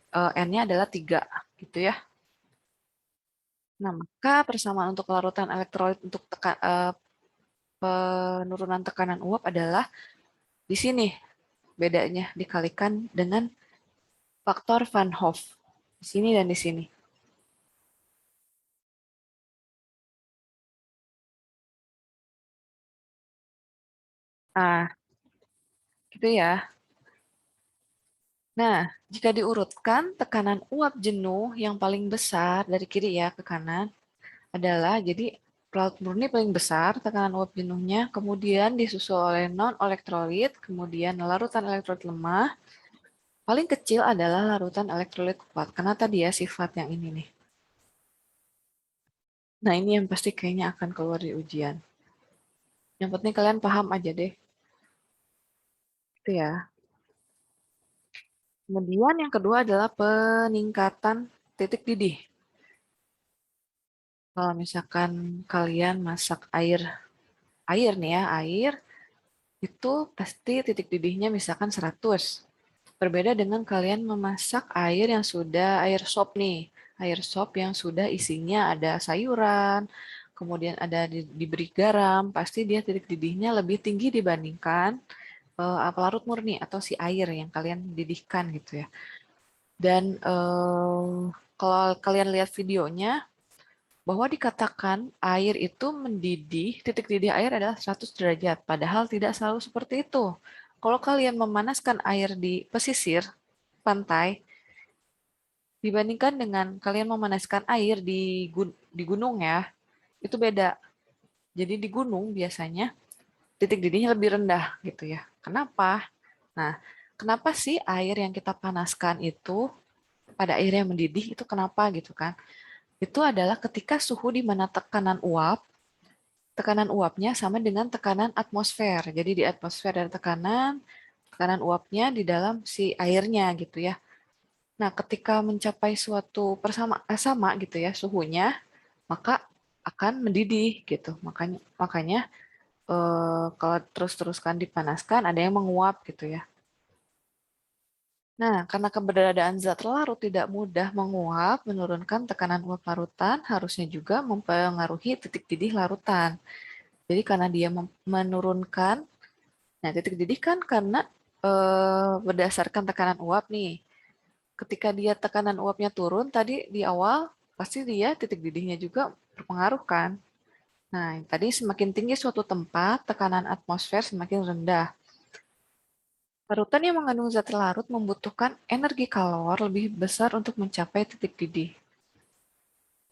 N-nya adalah 3 gitu ya. Nah, maka persamaan untuk larutan elektrolit untuk penurunan tekanan uap adalah di sini bedanya dikalikan dengan faktor Van Hoff. Di sini dan di sini. Nah, gitu ya. Nah, jika diurutkan, tekanan uap jenuh yang paling besar dari kiri ya ke kanan adalah, jadi laut murni paling besar, tekanan uap jenuhnya, kemudian disusul oleh non-elektrolit, kemudian larutan elektrolit lemah, paling kecil adalah larutan elektrolit kuat, karena tadi ya sifat yang ini nih. Nah, ini yang pasti kayaknya akan keluar di ujian. Yang penting kalian paham aja deh. Itu ya. Kemudian yang kedua adalah peningkatan titik didih. Kalau misalkan kalian masak air nih ya, air itu pasti titik didihnya misalkan 100. Berbeda dengan kalian memasak air yang sudah air sop nih. Air sop yang sudah isinya ada sayuran, kemudian ada diberi garam, pasti dia titik didihnya lebih tinggi dibandingkan larut murni atau si air yang kalian didihkan gitu ya. Dan kalau kalian lihat videonya, bahwa dikatakan air itu mendidih, titik didih air adalah 100 derajat, padahal tidak selalu seperti itu. Kalau kalian memanaskan air di pesisir pantai, dibandingkan dengan kalian memanaskan air di gunung ya, itu beda. Jadi di gunung biasanya titik didihnya lebih rendah gitu ya. Kenapa? Nah, kenapa sih air yang kita panaskan itu pada air yang mendidih itu kenapa gitu kan? Itu adalah ketika suhu di mana tekanan uapnya sama dengan tekanan atmosfer. Jadi di atmosfer ada tekanan uapnya di dalam si airnya gitu ya. Nah, ketika mencapai suatu sama gitu ya suhunya, maka akan mendidih gitu. Makanya kalau terus-teruskan dipanaskan ada yang menguap gitu ya. Nah, karena keberadaan zat larut tidak mudah menguap, menurunkan tekanan uap larutan harusnya juga mempengaruhi titik didih larutan. Jadi karena dia menurunkan, nah titik didih kan karena berdasarkan tekanan uap nih. Ketika dia tekanan uapnya turun tadi di awal, pasti dia titik didihnya juga berpengaruh kan. Nah, tadi semakin tinggi suatu tempat, tekanan atmosfer semakin rendah. Larutan yang mengandung zat larut membutuhkan energi kalor lebih besar untuk mencapai titik didih.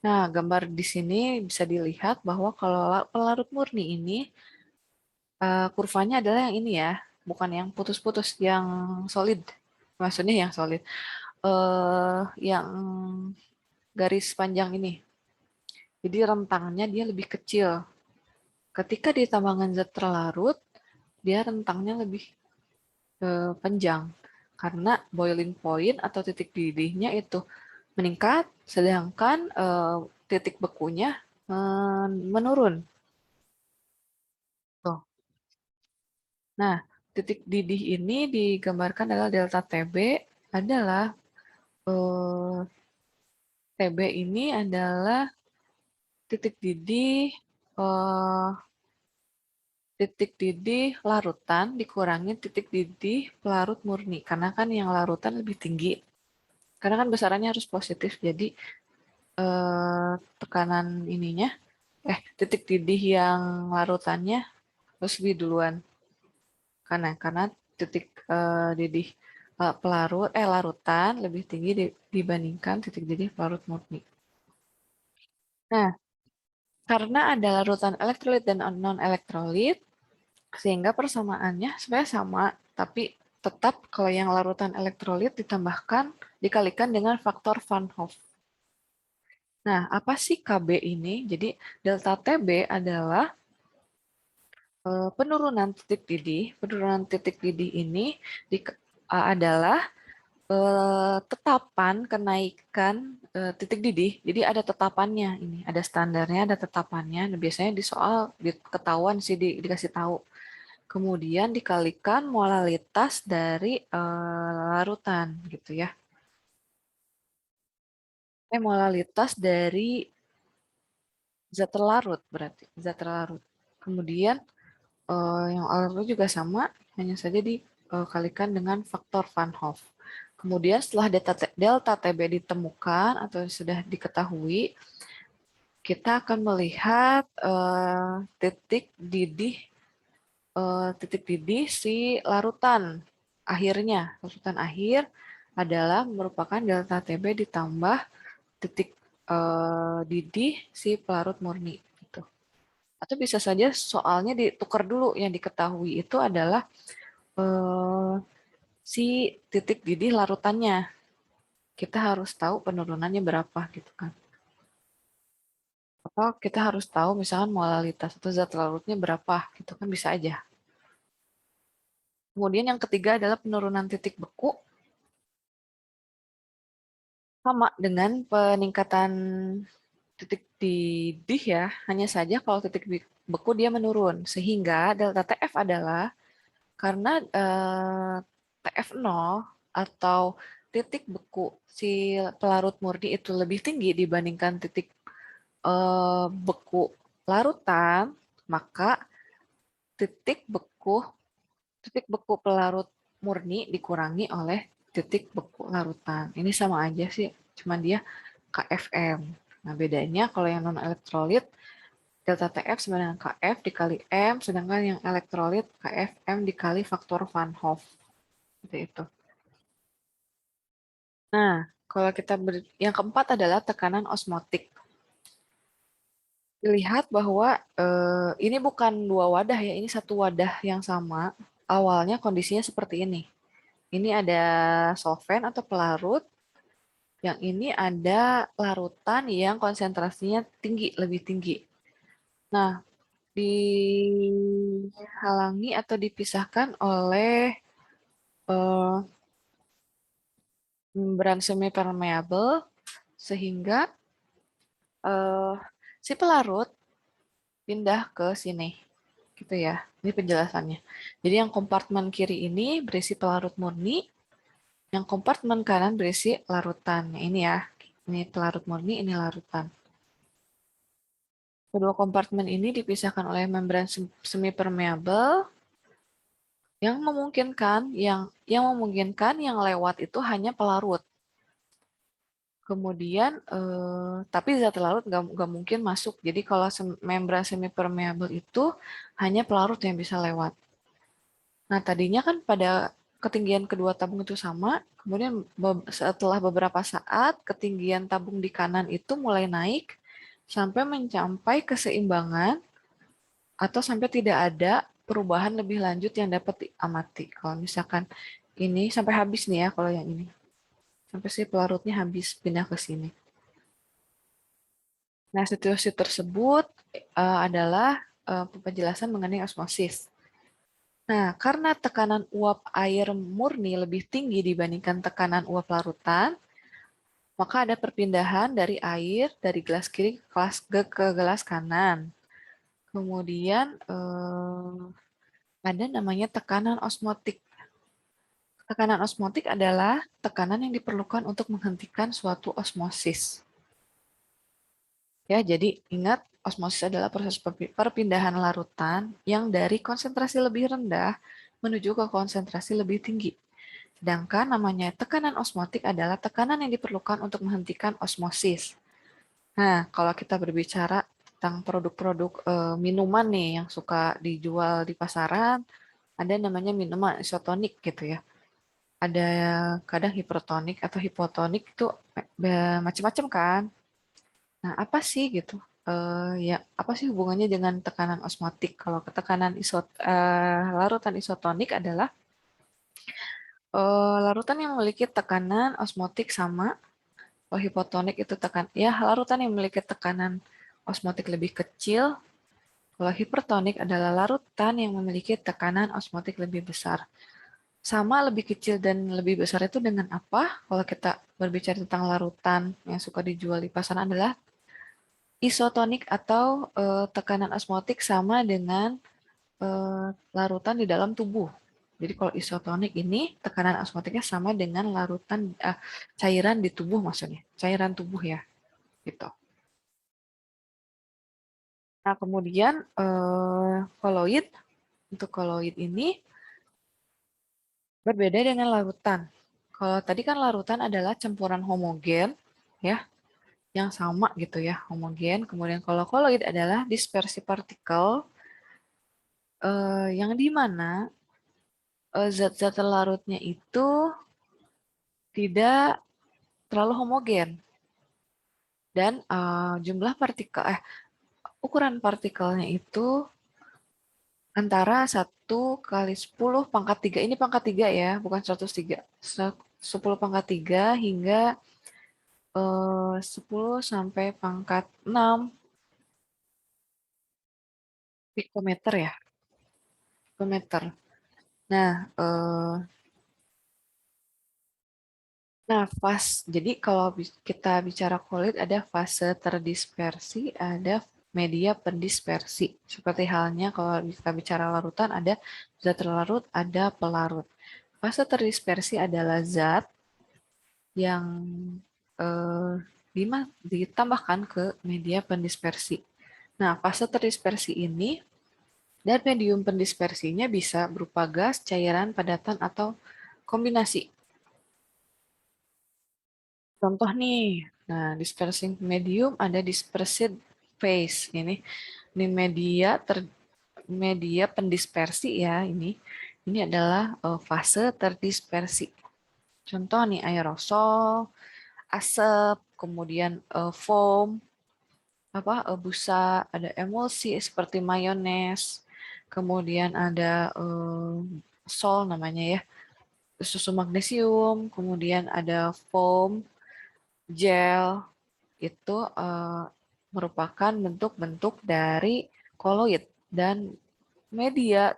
Nah, gambar di sini bisa dilihat bahwa kalau pelarut murni ini, kurvanya adalah yang ini ya, bukan yang putus-putus, yang solid. Maksudnya yang solid. Yang garis panjang ini. Jadi rentangnya dia lebih kecil. Ketika di tambangan zat terlarut, dia rentangnya lebih panjang. Karena boiling point atau titik didihnya itu meningkat, sedangkan titik bekunya menurun. Tuh. Nah, titik didih ini digambarkan adalah delta TB adalah TB ini adalah titik didih eh, titik didih larutan dikurangi titik didih pelarut murni. Karena kan yang larutan lebih tinggi. Karena kan besarannya harus positif, jadi tekanan ininya, titik didih yang larutannya terus V duluan. Karena titik didih larutan lebih tinggi dibandingkan titik didih pelarut murni. Nah, karena ada larutan elektrolit dan non-elektrolit, sehingga persamaannya sebenarnya sama, tapi tetap kalau yang larutan elektrolit ditambahkan, dikalikan dengan faktor Van Hoff. Nah, apa sih KB ini? Jadi, delta TB adalah penurunan titik didih. Penurunan titik didih ini adalah tetapan kenaikan titik didih. Jadi ada tetapannya ini, ada standarnya, ada tetapannya. Nah, biasanya di soal ketahuan sih dikasih tahu. Kemudian dikalikan molalitas dari larutan gitu ya. Molalitas dari zat terlarut berarti zat terlarut. Kemudian yang larut juga sama, hanya saja dikalikan dengan faktor Van Hoff. Kemudian setelah delta TB ditemukan atau sudah diketahui, kita akan melihat titik didih si larutan akhirnya. Larutan akhir adalah merupakan delta TB ditambah titik didih si pelarut murni. Gitu. Atau bisa saja soalnya ditukar dulu, yang diketahui itu adalah si titik didih larutannya. Kita harus tahu penurunannya berapa gitu kan. Atau kita harus tahu misalkan molalitas atau zat larutnya berapa gitu kan, bisa aja. Kemudian yang ketiga adalah penurunan titik beku. Sama dengan peningkatan titik didih ya, hanya saja kalau titik beku dia menurun. Sehingga delta TF adalah karena TF0 atau titik beku si pelarut murni itu lebih tinggi dibandingkan titik beku larutan, maka titik beku pelarut murni dikurangi oleh titik beku larutan. Ini sama aja sih, cuma dia KFM. Nah, bedanya kalau yang non elektrolit delta TF sama dengan KF dikali M, sedangkan yang elektrolit KFM dikali faktor Van Hoff. Seperti itu. Nah, kalau yang keempat adalah tekanan osmotik. Dilihat bahwa ini bukan dua wadah ya, ini satu wadah yang sama. Awalnya kondisinya seperti ini. Ini ada solvent atau pelarut, yang ini ada larutan yang konsentrasinya tinggi, lebih tinggi. Nah, dihalangi atau dipisahkan oleh membran semipermeable, sehingga si pelarut pindah ke sini. Gitu ya. Ini penjelasannya. Jadi yang kompartemen kiri ini berisi pelarut murni, yang kompartemen kanan berisi larutan. Ini ya. Ini pelarut murni, ini larutan. Kedua kompartemen ini dipisahkan oleh membran semipermeable yang memungkinkan yang lewat itu hanya pelarut. Kemudian, tapi zat larut nggak mungkin masuk. Jadi kalau membran semipermeable itu hanya pelarut yang bisa lewat. Nah, tadinya kan pada ketinggian kedua tabung itu sama, kemudian setelah beberapa saat, ketinggian tabung di kanan itu mulai naik sampai mencapai keseimbangan atau sampai tidak ada perubahan lebih lanjut yang dapat diamati. Kalau misalkan ini sampai habis nih ya, kalau yang ini. Sampai si pelarutnya habis pindah ke sini. Nah, situasi tersebut adalah penjelasan mengenai osmosis. Nah, karena tekanan uap air murni lebih tinggi dibandingkan tekanan uap larutan, maka ada perpindahan dari air dari gelas kiri ke gelas kanan. Kemudian ada namanya tekanan osmotik. Tekanan osmotik adalah tekanan yang diperlukan untuk menghentikan suatu osmosis. Ya, jadi ingat, osmosis adalah proses perpindahan larutan yang dari konsentrasi lebih rendah menuju ke konsentrasi lebih tinggi. Sedangkan namanya tekanan osmotik adalah tekanan yang diperlukan untuk menghentikan osmosis. Nah, kalau kita berbicara tentang produk-produk minuman nih yang suka dijual di pasaran, ada namanya minuman isotonik gitu ya. Ada kadang hipertonik atau hipotonik itu macam-macam kan. Nah, apa sih gitu? Ya, apa sih hubungannya dengan tekanan osmotik? Kalau tekanan larutan isotonik adalah larutan yang memiliki tekanan osmotik sama. Kalau hipotonik itu larutan yang memiliki tekanan osmotik lebih kecil. Kalau hipertonik adalah larutan yang memiliki tekanan osmotik lebih besar. Sama, lebih kecil dan lebih besar itu dengan apa? Kalau kita berbicara tentang larutan yang suka dijual di pasaran adalah isotonik atau tekanan osmotik sama dengan larutan di dalam tubuh. Jadi kalau isotonik ini tekanan osmotiknya sama dengan larutan cairan di tubuh maksudnya, cairan tubuh ya, gitu. Nah, kemudian koloid, untuk koloid ini berbeda dengan larutan. Kalau tadi kan larutan adalah campuran homogen, ya, yang sama gitu ya, homogen. Kemudian kalau koloid adalah dispersi partikel, yang di mana zat-zat larutnya itu tidak terlalu homogen. Dan jumlah partikel, ukuran partikelnya itu antara 1 kali 10⁻³ ini pangkat 3 ya, bukan 103. 10⁻³ hingga 10⁻⁶ pikometer ya, pikometer. Nah, jadi kalau kita bicara kulit ada fase terdispersi, ada media pendispersi. Seperti halnya kalau kita bicara larutan ada zat terlarut, ada pelarut. Fase terdispersi adalah zat yang eh, ditambahkan ke media pendispersi. Nah, fase terdispersi ini dan medium pendispersinya bisa berupa gas, cairan, padatan, atau kombinasi. Contoh nih, nah dispersing medium ada dispersed phase ini media pendispersi ya ini. Ini adalah fase terdispersi. Contoh nih aerosol, asap, kemudian foam, busa, ada emulsi seperti mayones, kemudian ada sol namanya ya, susu magnesium, kemudian ada foam, gel, itu merupakan bentuk-bentuk dari koloid dan media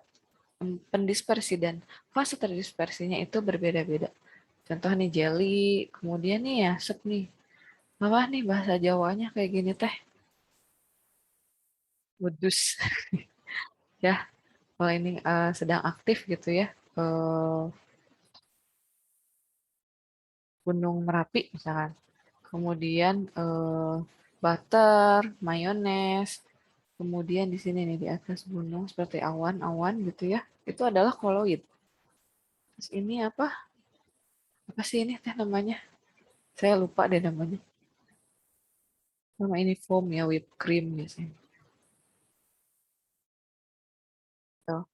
pendispersi dan fase terdispersinya itu berbeda-beda. Contoh nih jelly, kemudian nih ya sep nih. Apa nih bahasa Jawanya kayak gini teh? Wedus. Ya, kalau ini sedang aktif gitu ya. Gunung Merapi misalkan. Kemudian butter, mayones, kemudian di sini nih di atas gunung seperti awan-awan gitu ya. Itu adalah koloid. Terus ini apa? Apa sih ini teh namanya? Saya lupa deh namanya. Nama ini foam ya, whipped cream biasanya. Tuh.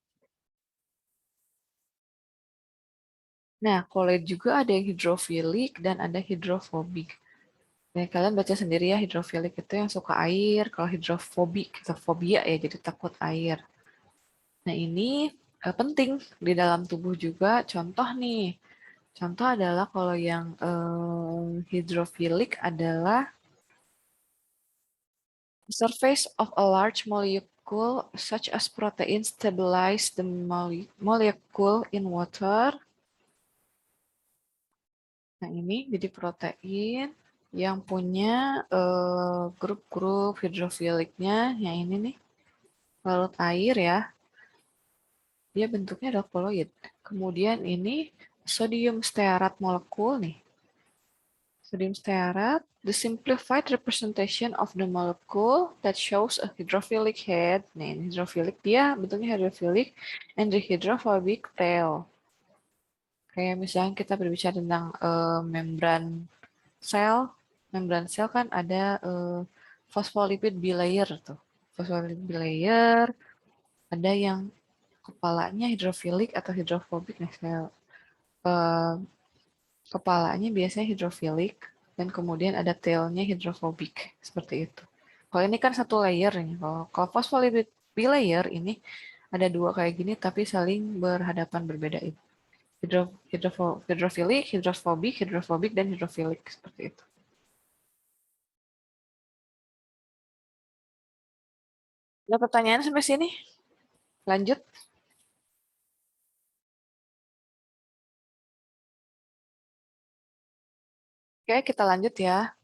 Nah, koloid juga ada yang hidrofilik dan ada hidrofobik. Nah, kalian baca sendiri ya, hidrofilik itu yang suka air, kalau hidrofobik, kita fobia ya, jadi takut air. Nah, ini penting di dalam tubuh juga. Contoh nih, contoh adalah kalau yang hidrofilik adalah the surface of a large molecule such as protein stabilize the molecule in water. Nah, ini jadi protein yang punya grup-grup hidrofiliknya, yang ini nih, larut air ya. Dia bentuknya adalah koloid. Kemudian ini sodium stearat molekul nih. Sodium stearat, the simplified representation of the molecule that shows a hydrophilic head. Nih, hydrophilic dia bentuknya hydrophilic and the hydrophobic tail. Kayak misalnya kita berbicara tentang membran sel kan ada fosfolipid bilayer tuh. Fosfolipid bilayer, ada yang kepalanya hidrofilik atau hidrofobik nih. Kepalanya biasanya hidrofilik dan kemudian ada tailnya hidrofobik seperti itu. Kalau ini kan satu layer nih. Kalau phospholipid bilayer ini ada dua kayak gini tapi saling berhadapan berbeda itu. Hidrofilik, hidrofobik, dan hidrofilik seperti itu. Ada pertanyaan sampai sini? Lanjut. Oke, kita lanjut ya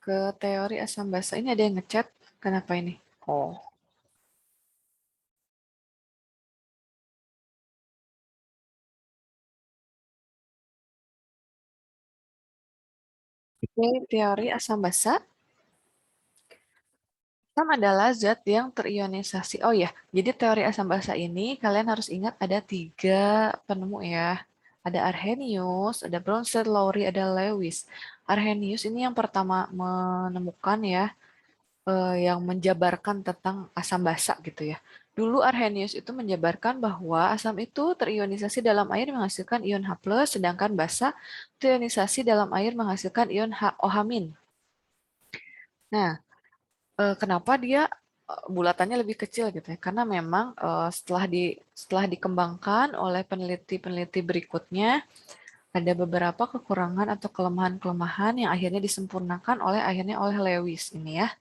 ke teori asam basa. Ini ada yang ngechat. Kenapa ini? Oh, oke, teori asam basa. Asam adalah zat yang terionisasi. Oh ya, jadi teori asam basa ini kalian harus ingat ada 3 penemu ya. Ada Arrhenius, ada Bronsted, Lowry, ada Lewis. Arrhenius ini yang pertama menemukan ya, yang menjabarkan tentang asam basa gitu ya. Dulu Arrhenius itu menjabarkan bahwa asam itu terionisasi dalam air menghasilkan ion H+, sedangkan basa terionisasi dalam air menghasilkan ion OH-. Nah, kenapa dia bulatannya lebih kecil gitu ya? Karena memang setelah dikembangkan oleh peneliti-peneliti berikutnya ada beberapa kekurangan atau kelemahan-kelemahan yang akhirnya disempurnakan oleh Lewis ini ya.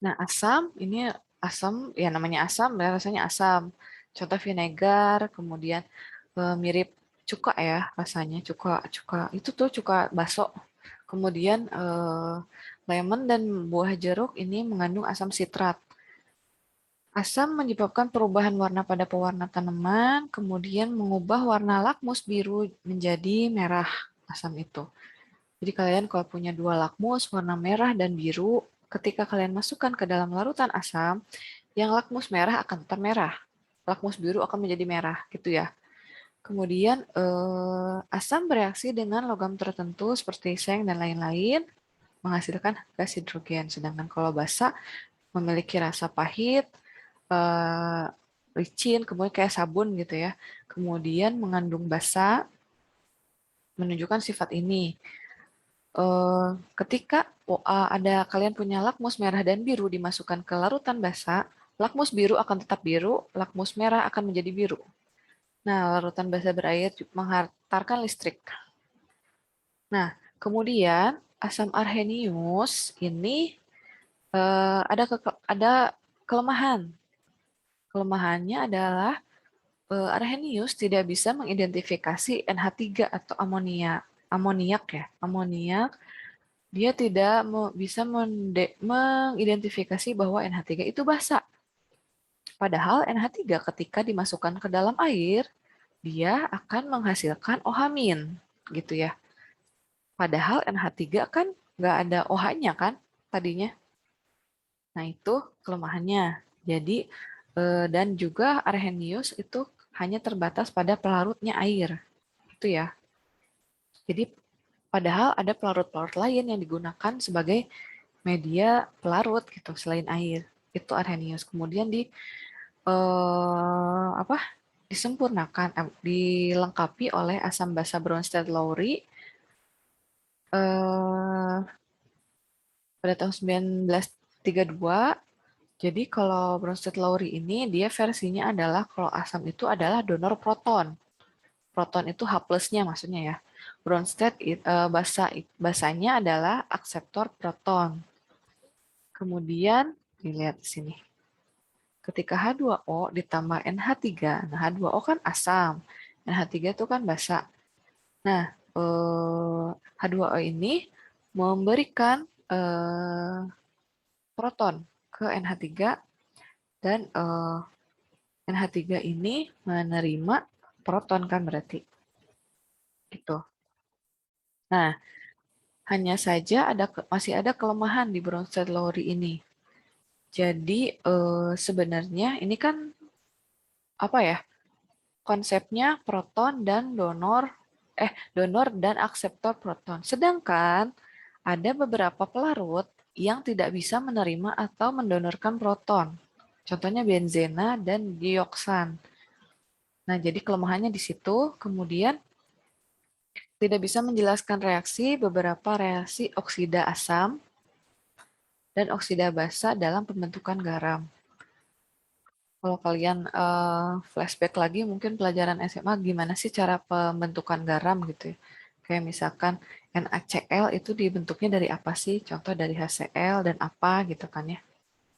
Nah, asam ya namanya asam ya rasanya asam. Contoh vinegar, kemudian mirip cuka ya rasanya, cuka cuka itu tuh cuka baso. Kemudian lemon dan buah jeruk ini mengandung asam sitrat. Asam menyebabkan perubahan warna pada pewarna tanaman, kemudian mengubah warna lakmus biru menjadi merah asam itu. Jadi kalian kalau punya 2 lakmus warna merah dan biru, ketika kalian masukkan ke dalam larutan asam, yang lakmus merah akan tetap merah, lakmus biru akan menjadi merah, gitu ya. Kemudian asam bereaksi dengan logam tertentu seperti seng dan lain-lain, menghasilkan gas hidrogen. Sedangkan kalau basa memiliki rasa pahit, eh, licin, kemudian kayak sabun gitu ya. Kemudian mengandung basa menunjukkan sifat ini. Ketika ada kalian punya lakmus merah dan biru dimasukkan ke larutan basa, lakmus biru akan tetap biru, lakmus merah akan menjadi biru. Nah, larutan basa berair menghantarkan listrik. Nah, kemudian asam arrhenius ini ada kelemahan. Kelemahannya adalah arrhenius tidak bisa mengidentifikasi NH3 atau amoniak ya. Amoniak dia tidak bisa mengidentifikasi bahwa NH3 itu basa. Padahal NH3 ketika dimasukkan ke dalam air, dia akan menghasilkan OH- gitu ya. Padahal NH3 kan nggak ada OH-nya kan tadinya. Nah itu kelemahannya. Jadi dan juga Arrhenius itu hanya terbatas pada pelarutnya air. Itu ya. Jadi padahal ada pelarut-pelarut lain yang digunakan sebagai media pelarut gitu selain air. Itu Arrhenius. Kemudian apa? Disempurnakan, dilengkapi oleh asam basa Bronsted-Lowry pada tahun 1932. Jadi kalau Bronsted-Lowry ini dia versinya adalah kalau asam itu adalah donor proton. Proton itu H plusnya maksudnya ya. Bronsted basanya adalah akseptor proton. Kemudian dilihat di sini. Ketika H2O ditambah NH3, nah H2O kan asam, NH3 itu kan basa. Nah, H2O ini memberikan proton ke NH3 dan NH3 ini menerima proton kan berarti gitu. Nah, hanya saja masih ada kelemahan di Bronsted-Lowry ini. Jadi sebenarnya ini kan apa ya? Konsepnya proton dan donor dan akseptor proton. Sedangkan ada beberapa pelarut yang tidak bisa menerima atau mendonorkan proton. Contohnya benzena dan dioksan. Nah, jadi kelemahannya di situ. Kemudian tidak bisa menjelaskan reaksi beberapa reaksi oksida asam dan oksida basa dalam pembentukan garam. Kalau kalian flashback lagi, mungkin pelajaran SMA gimana sih cara pembentukan garam gitu ya. Kayak misalkan NaCl itu dibentuknya dari apa sih? Contoh dari HCl dan apa gitu kan ya.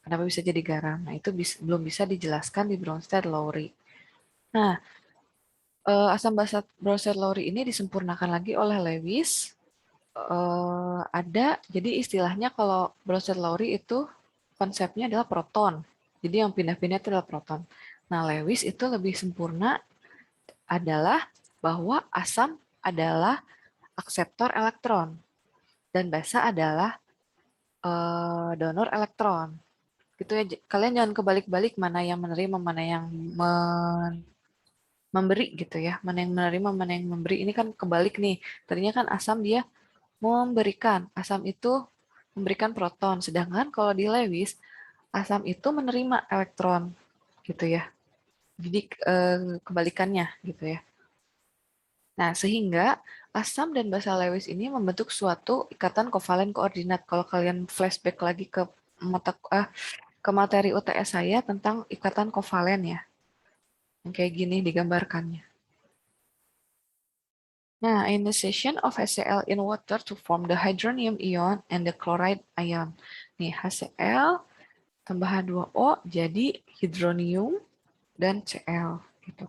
Kenapa bisa jadi garam? Nah, itu belum bisa dijelaskan di Bronsted-Lowry. Nah, asam basa Bronsted-Lowry ini disempurnakan lagi oleh Lewis. Ada, jadi istilahnya kalau Bronsted-Lowry itu konsepnya adalah proton. Jadi yang pindah-pindah itu adalah proton. Nah, Lewis itu lebih sempurna adalah bahwa asam adalah akseptor elektron dan basa adalah donor elektron. Gitu ya. Kalian jangan kebalik-balik mana yang menerima, mana yang memberi gitu ya. Mana yang menerima, mana yang memberi. Ini kan kebalik nih. Tadinya kan asam dia memberikan. Asam itu memberikan proton. Sedangkan kalau di Lewis, asam itu menerima elektron gitu ya. Jadi kebalikannya gitu ya. Nah, sehingga asam dan basa Lewis ini membentuk suatu ikatan kovalen koordinat. Kalau kalian flashback lagi ke mata ke materi UTS saya tentang ikatan kovalen ya. Yang kayak gini digambarkannya. Nah, initiation of HCl in water to form the hydronium ion and the chloride ion. Nih, HCl tambah H2O jadi hidronium dan Cl gitu.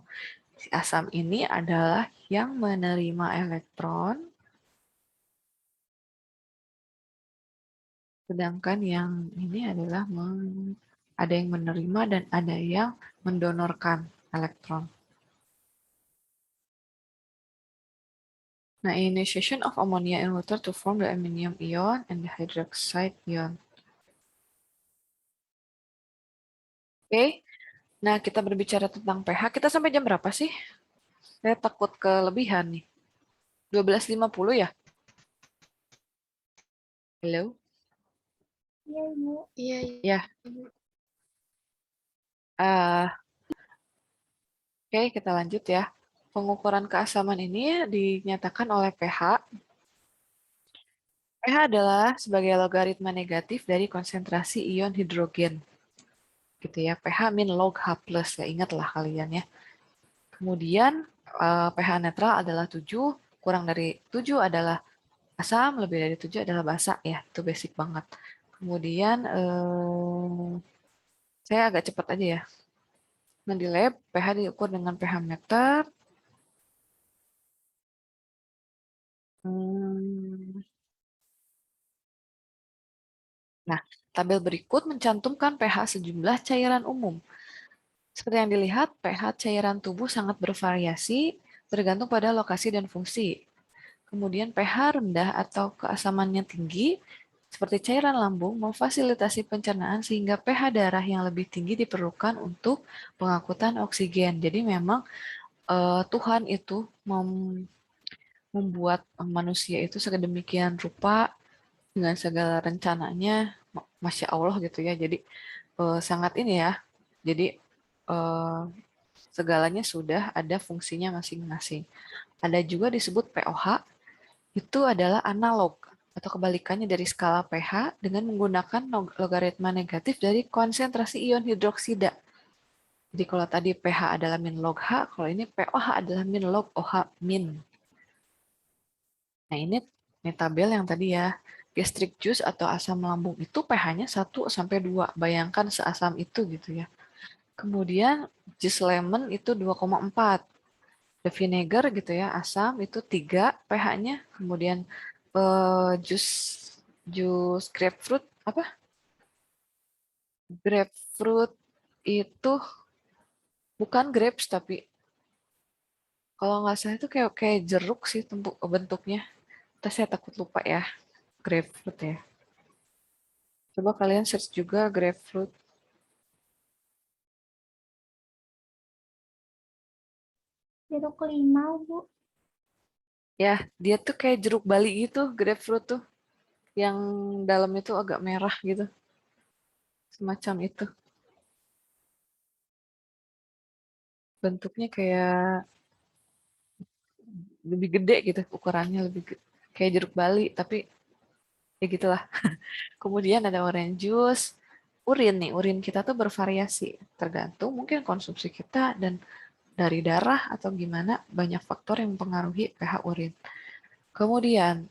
Si asam ini adalah yang menerima elektron, sedangkan yang ini adalah ada yang menerima dan ada yang mendonorkan elektron. Nah, initiation of ammonia in water to form the ammonium ion and the hydroxide ion. Oke, nah kita berbicara tentang pH. Kita sampai jam berapa sih? Saya takut kelebihan nih. 12.50 ya? Halo? Iya, Ibu. Iya, Ya. Ibu. Oke, kita lanjut ya. Pengukuran keasaman ini dinyatakan oleh pH. pH adalah sebagai logaritma negatif dari konsentrasi ion hidrogen. Gitu ya, pH min log H plus ya, ingatlah kalian ya. Kemudian pH netral adalah 7, kurang dari 7 adalah asam, lebih dari 7 adalah basa ya, itu basic banget. Kemudian saya agak cepat aja ya. Nah, di lab pH diukur dengan pH meter. Nah, tabel berikut mencantumkan pH sejumlah cairan umum. Seperti yang dilihat, pH cairan tubuh sangat bervariasi tergantung pada lokasi dan fungsi. Kemudian pH rendah atau keasamannya tinggi, seperti cairan lambung, memfasilitasi pencernaan sehingga pH darah yang lebih tinggi diperlukan untuk pengangkutan oksigen. Jadi memang Tuhan itu membuat manusia itu sedemikian rupa dengan segala rencananya, Masya Allah gitu ya. Jadi sangat ini ya. Jadi eh, segalanya sudah ada fungsinya masing-masing. Ada juga disebut pOH, itu adalah analog atau kebalikannya dari skala pH dengan menggunakan logaritma negatif dari konsentrasi ion hidroksida. Jadi kalau tadi pH adalah min log H, kalau ini pOH adalah min log OH min. Nah ini tabel yang tadi ya. Gastric juice atau asam lambung itu pH-nya 1 sampai 2. Bayangkan seasam itu gitu ya. Kemudian jus lemon itu 2,4. The vinegar gitu ya, asam itu 3 pH-nya. Kemudian jus jus grapefruit apa? Grapefruit itu bukan grapes tapi kalau nggak salah itu kayak kayak jeruk sih bentuknya. Tapi saya takut lupa ya. Grapefruit ya. Coba kalian search juga grapefruit. Jeruk limau, Bu. Ya, dia tuh kayak jeruk Bali gitu, grapefruit tuh. yang dalam itu agak merah gitu. Semacam itu. Bentuknya kayak lebih gede gitu, ukurannya lebih kayak jeruk bali, tapi ya gitulah. Kemudian ada orange juice. Urin nih, urin kita tuh bervariasi. Tergantung mungkin konsumsi kita dan dari darah atau gimana, banyak faktor yang mempengaruhi pH urin. Kemudian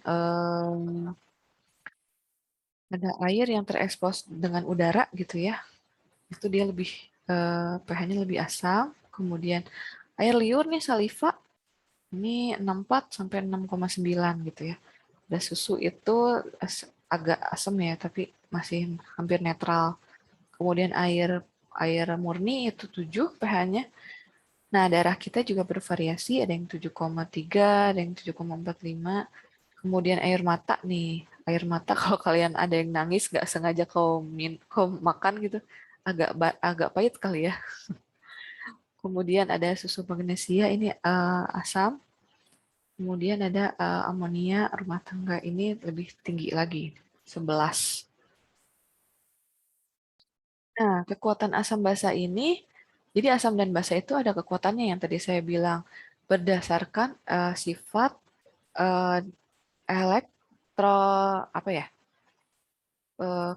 ada air yang terekspos dengan udara gitu ya. Itu dia lebih pH-nya lebih asam. Kemudian air liur nih saliva ini 64 sampai 6,9 gitu ya. Dan susu itu agak asam ya, tapi masih hampir netral. Kemudian air air murni itu 7 pH-nya. Nah, darah kita juga bervariasi, ada yang 7,3, ada yang 7,45. Kemudian air mata nih. Air mata kalau kalian ada yang nangis nggak sengaja kau makan gitu, agak pahit kali ya. Kemudian ada susu magnesia ini asam. Kemudian ada amonia rumah tangga ini lebih tinggi lagi, 11. Nah, kekuatan asam basa ini, jadi asam dan basa itu ada kekuatannya yang tadi saya bilang berdasarkan sifat uh, elektro apa ya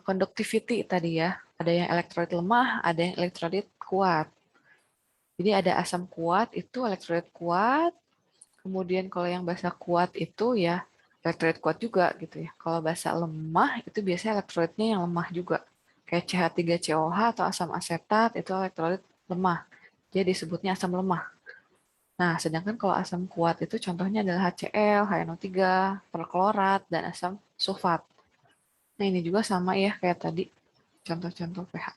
conductivity tadi ya. Ada yang elektrolit lemah, ada yang elektrolit kuat. Jadi ada asam kuat itu elektrolit kuat. Kemudian kalau yang basa kuat itu ya elektrolit kuat juga gitu ya. Kalau basa lemah itu biasanya elektrolitnya yang lemah juga. Kayak CH3COH atau asam asetat itu elektrolit lemah. Jadi disebutnya asam lemah. Nah, sedangkan kalau asam kuat itu contohnya adalah HCl, HNO3, perklorat, dan asam sulfat. Nah, ini juga sama ya kayak tadi contoh-contoh pH.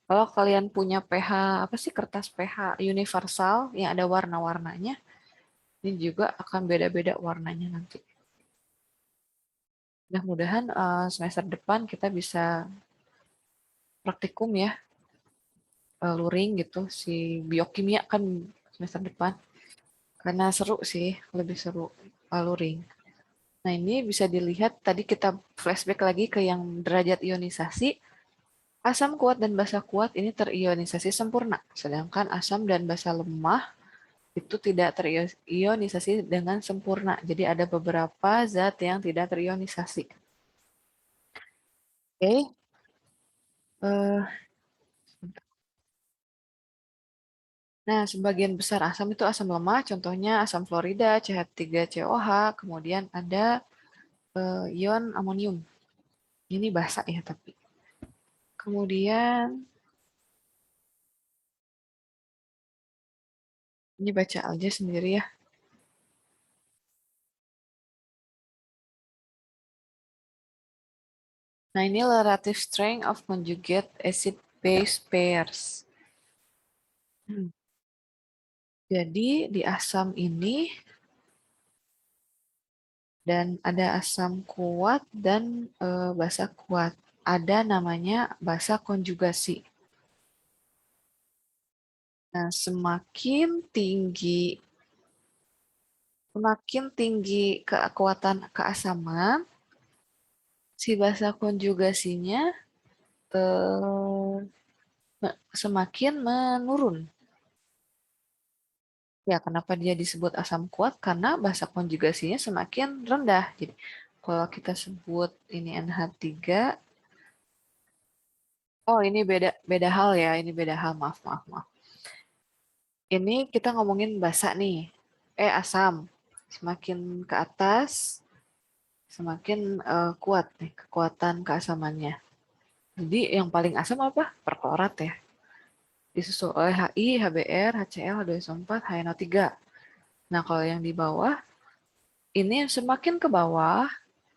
Kalau kalian punya pH, apa sih kertas pH universal yang ada warna-warnanya, ini juga akan beda-beda warnanya nanti. Mudah-mudahan semester depan kita bisa praktikum ya, luring gitu, si biokimia kan semester depan. Karena seru sih, lebih seru luring. Nah, ini bisa dilihat tadi kita flashback lagi ke yang derajat ionisasi. Asam kuat dan basa kuat ini terionisasi sempurna, sedangkan asam dan basa lemah itu tidak terionisasi dengan sempurna. Jadi ada beberapa zat yang tidak terionisasi. Oke. Eh, Nah, sebagian besar asam itu asam lemah, contohnya asam fluorida, CH3COH, kemudian ada ion amonium. Ini basa ya tapi. Kemudian ini baca aja sendiri ya. Nah, ini relative strength of conjugate acid base pairs. Jadi di asam ini dan ada asam kuat dan basa kuat. Ada namanya basa konjugasi. Nah, semakin tinggi kekuatan keasaman, si basa konjugasinya semakin menurun. Ya, kenapa dia disebut asam kuat? Karena basa konjugasinya semakin rendah. Jadi, kalau kita sebut ini NH3, oh ini beda beda hal ya, ini beda hal, maaf, maaf, maaf. Ini kita ngomongin basa nih, asam. Semakin ke atas, semakin kuat nih kekuatan keasamannya. Jadi yang paling asam apa? Perklorat ya. Disusul oleh HI, HBr, HCl, H2SO4, HNO3. Nah, kalau yang di bawah, ini semakin ke bawah,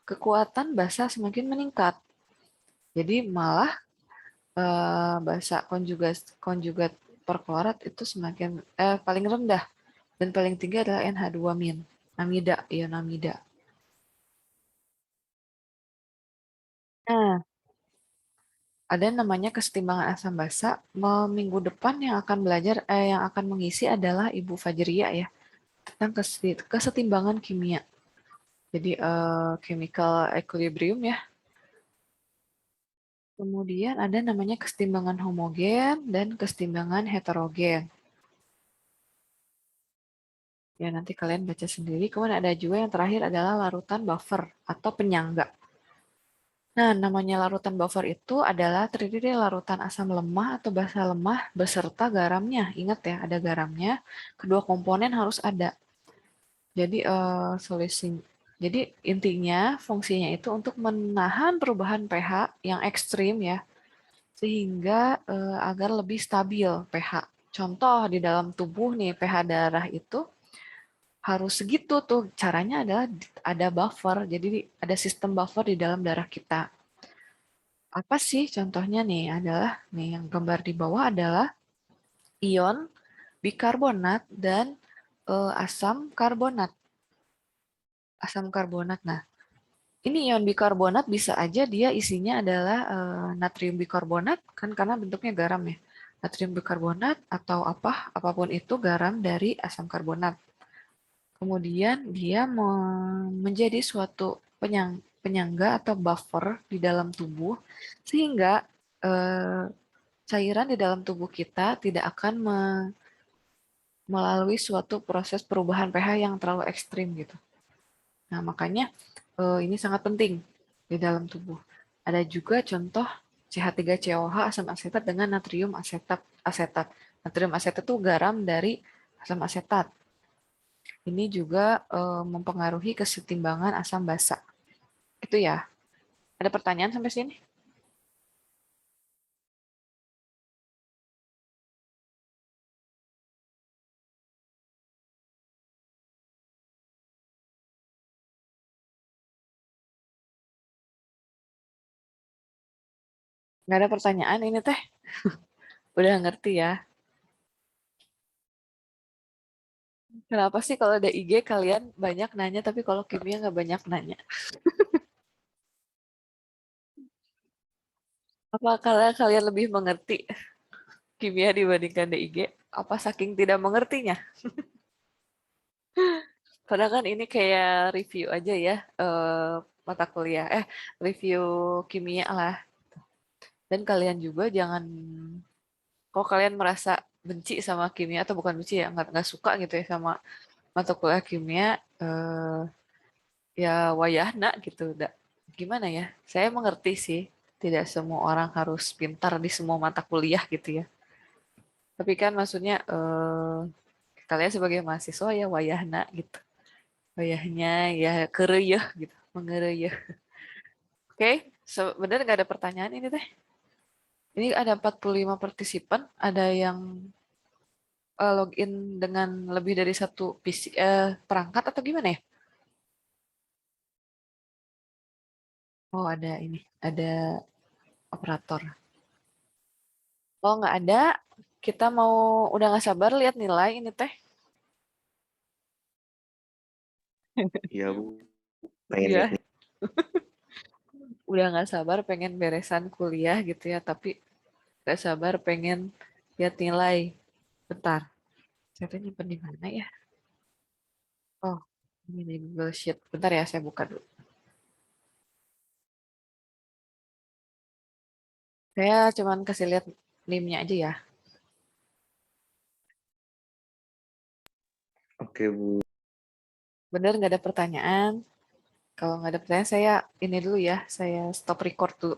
kekuatan basa semakin meningkat. Jadi malah basa konjugat perklorat itu semakin paling rendah dan paling tinggi adalah NH2-. Amida, ion amida. Nah, ada namanya kesetimbangan asam basa. Minggu depan yang akan belajar, yang akan mengisi adalah Ibu Fajria ya, tentang kesetimbangan kimia. Jadi chemical equilibrium ya. Kemudian ada namanya kesetimbangan homogen dan kesetimbangan heterogen. Ya, nanti kalian baca sendiri. Kemudian ada juga yang terakhir adalah larutan buffer atau penyangga. Nah, namanya larutan buffer itu adalah terdiri dari larutan asam lemah atau basa lemah beserta garamnya. Ingat ya, ada garamnya. Kedua komponen harus ada. Jadi solusi. Jadi intinya fungsinya itu untuk menahan perubahan pH yang ekstrim ya, sehingga agar lebih stabil pH. Contoh di dalam tubuh nih pH darah itu harus segitu tuh. Caranya adalah ada buffer. Jadi ada sistem buffer di dalam darah kita. Apa sih contohnya nih? Adalah nih yang gambar di bawah adalah ion bikarbonat dan asam karbonat. Asam karbonat. Nah, ini ion bikarbonat bisa aja dia isinya adalah natrium bikarbonat kan karena bentuknya garam ya. Natrium bikarbonat atau apapun itu garam dari asam karbonat. Kemudian dia menjadi suatu penyangga atau buffer di dalam tubuh sehingga eh, cairan di dalam tubuh kita tidak akan melalui suatu proses perubahan pH yang terlalu ekstrim gitu. Nah, makanya ini sangat penting di dalam tubuh. Ada juga contoh CH3COH asam asetat dengan natrium asetat. Natrium asetat itu garam dari asam asetat. Ini juga mempengaruhi kesetimbangan asam basa. Itu ya. Ada pertanyaan sampai sini? Nggak ada pertanyaan ini teh? Udah ngerti ya? Kenapa sih kalau ada IG kalian banyak nanya, tapi kalau kimia nggak banyak nanya? Apa karena kalian lebih mengerti kimia dibandingkan DIG? Apa saking tidak mengertinya? Padahal kan ini kayak review aja ya, mata kuliah. Review kimia lah. Dan kalian juga jangan, kalau kalian merasa benci sama kimia atau bukan benci ya, nggak suka gitu ya sama mata kuliah kimia, ya wayahna gitu. Gimana ya? Saya mengerti sih, tidak semua orang harus pintar di semua mata kuliah gitu ya. Tapi kan maksudnya kalian sebagai mahasiswa ya wayahna gitu. Wayahnya ya kereyeh gitu, mengereyeh. Oke, bener nggak ada pertanyaan ini teh? Ini ada 45 partisipan, ada yang login dengan lebih dari satu PC, perangkat atau gimana ya? Oh ada ini, ada operator. Oh nggak ada, kita mau udah nggak sabar lihat nilai ini teh. Iya Bu, pengen lihat Iya, nih. udah nggak sabar pengen beresan kuliah gitu ya, tapi nggak sabar pengen lihat nilai. Bentar, saya tuh nyimpen di mana ya? Oh, ini di Google Sheet. Bentar ya, saya buka dulu. Saya cuman kasih lihat NIM-nya aja ya. Oke Bu, Bener nggak ada pertanyaan? Kalau nggak ada pertanyaan, saya ini dulu ya. Saya stop record dulu.